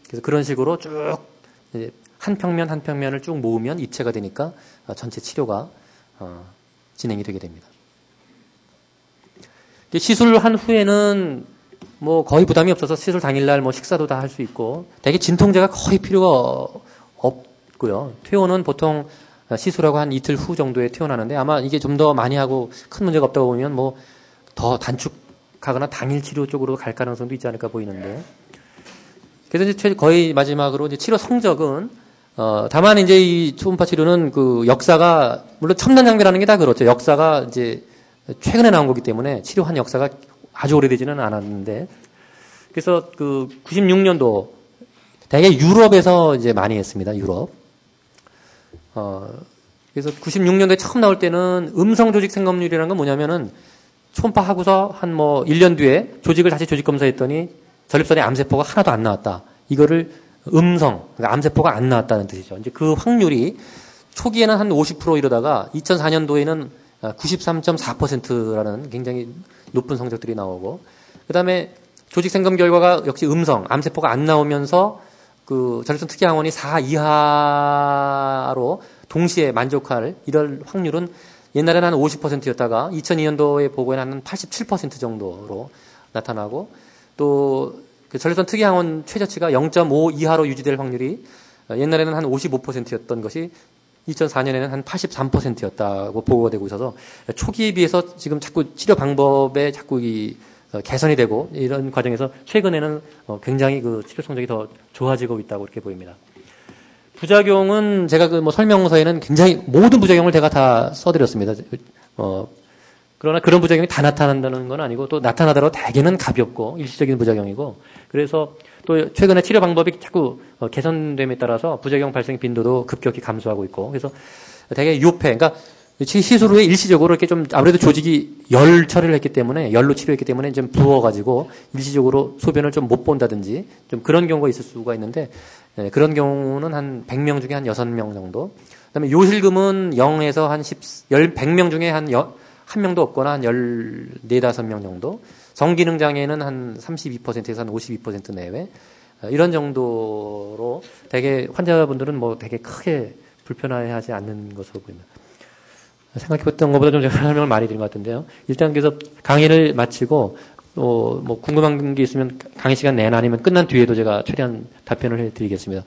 그래서 그런 식으로 쭉 한 평면 한 평면을 쭉 모으면 입체가 되니까 전체 치료가 진행이 되게 됩니다. 시술한 후에는 뭐 거의 부담이 없어서 시술 당일날 뭐 식사도 다 할 수 있고, 대개 진통제가 거의 필요가 없고요. 퇴원은 보통 시술하고 한 이틀 후 정도에 퇴원하는데, 아마 이게 좀 더 많이 하고 큰 문제가 없다고 보면 뭐 더 단축하거나 당일 치료 쪽으로 갈 가능성도 있지 않을까 보이는데, 그래서 이제 거의 마지막으로 이제 치료 성적은 다만 이제 이 초음파 치료는 그 역사가, 물론 첨단 장비라는 게 다 그렇죠. 역사가 이제 최근에 나온 거기 때문에 치료한 역사가 아주 오래되지는 않았는데, 그래서 그 96년도 대개 유럽에서 이제 많이 했습니다. 유럽. 그래서 96년도에 처음 나올 때는 음성 조직 생검률이라는 건 뭐냐면은 초음파 하고서 한 뭐 1년 뒤에 조직을 다시 조직 검사했더니 전립선에 암세포가 하나도 안 나왔다. 이거를 그러니까 암세포가 안 나왔다는 뜻이죠. 이제 그 확률이 초기에는 한 50% 이러다가 2004년도에는 93.4%라는 굉장히 높은 성적들이 나오고, 그 다음에 조직 생검 결과가 역시 암세포가 안 나오면서 그 전립선 특이항원이 4 이하로 동시에 만족할 이런 확률은 옛날에는 한 50%였다가 2002년도에 보고에는 한 87% 정도로 나타나고, 또 그 전립선 특이항원 최저치가 0.5 이하로 유지될 확률이 옛날에는 한 55%였던 것이 2004년에는 한 83%였다고 보고가 되고 있어서, 초기에 비해서 지금 자꾸 치료 방법에 자꾸 개선이 되고, 이런 과정에서 최근에는 굉장히 그 치료 성적이 더 좋아지고 있다고 이렇게 보입니다. 부작용은 제가 그 뭐 설명서에는 굉장히 모든 부작용을 제가 다 써드렸습니다. 그러나 그런 부작용이 다 나타난다는 건 아니고 또 나타나더라도 대개는 가볍고 일시적인 부작용이고 그래서 또 최근에 치료 방법이 자꾸 개선됨에 따라서 부작용 발생 빈도도 급격히 감소하고 있고 그래서 되게 유폐, 그러니까 시술 후에 일시적으로 이렇게 좀 아무래도 조직이 열 처리를 했기 때문에 열로 치료했기 때문에 좀 부어가지고 일시적으로 소변을 좀 못 본다든지 좀 그런 경우가 있을 수가 있는데 그런 경우는 한 100명 중에 한 6명 정도. 그다음에 요실금은 0에서 한 100명 중에 한 명도 없거나 한 14, 5명 정도. 성기능 장애는 한 32%에서 한 52% 내외. 이런 정도로 되게 환자분들은 뭐 되게 크게 불편해하지 않는 것으로 보입니다. 생각해봤던 것보다 좀 제가 설명을 많이 드린 것 같은데요. 일단 그래서 강의를 마치고 뭐 궁금한 게 있으면 강의 시간 내나 아니면 끝난 뒤에도 제가 최대한 답변을 해드리겠습니다.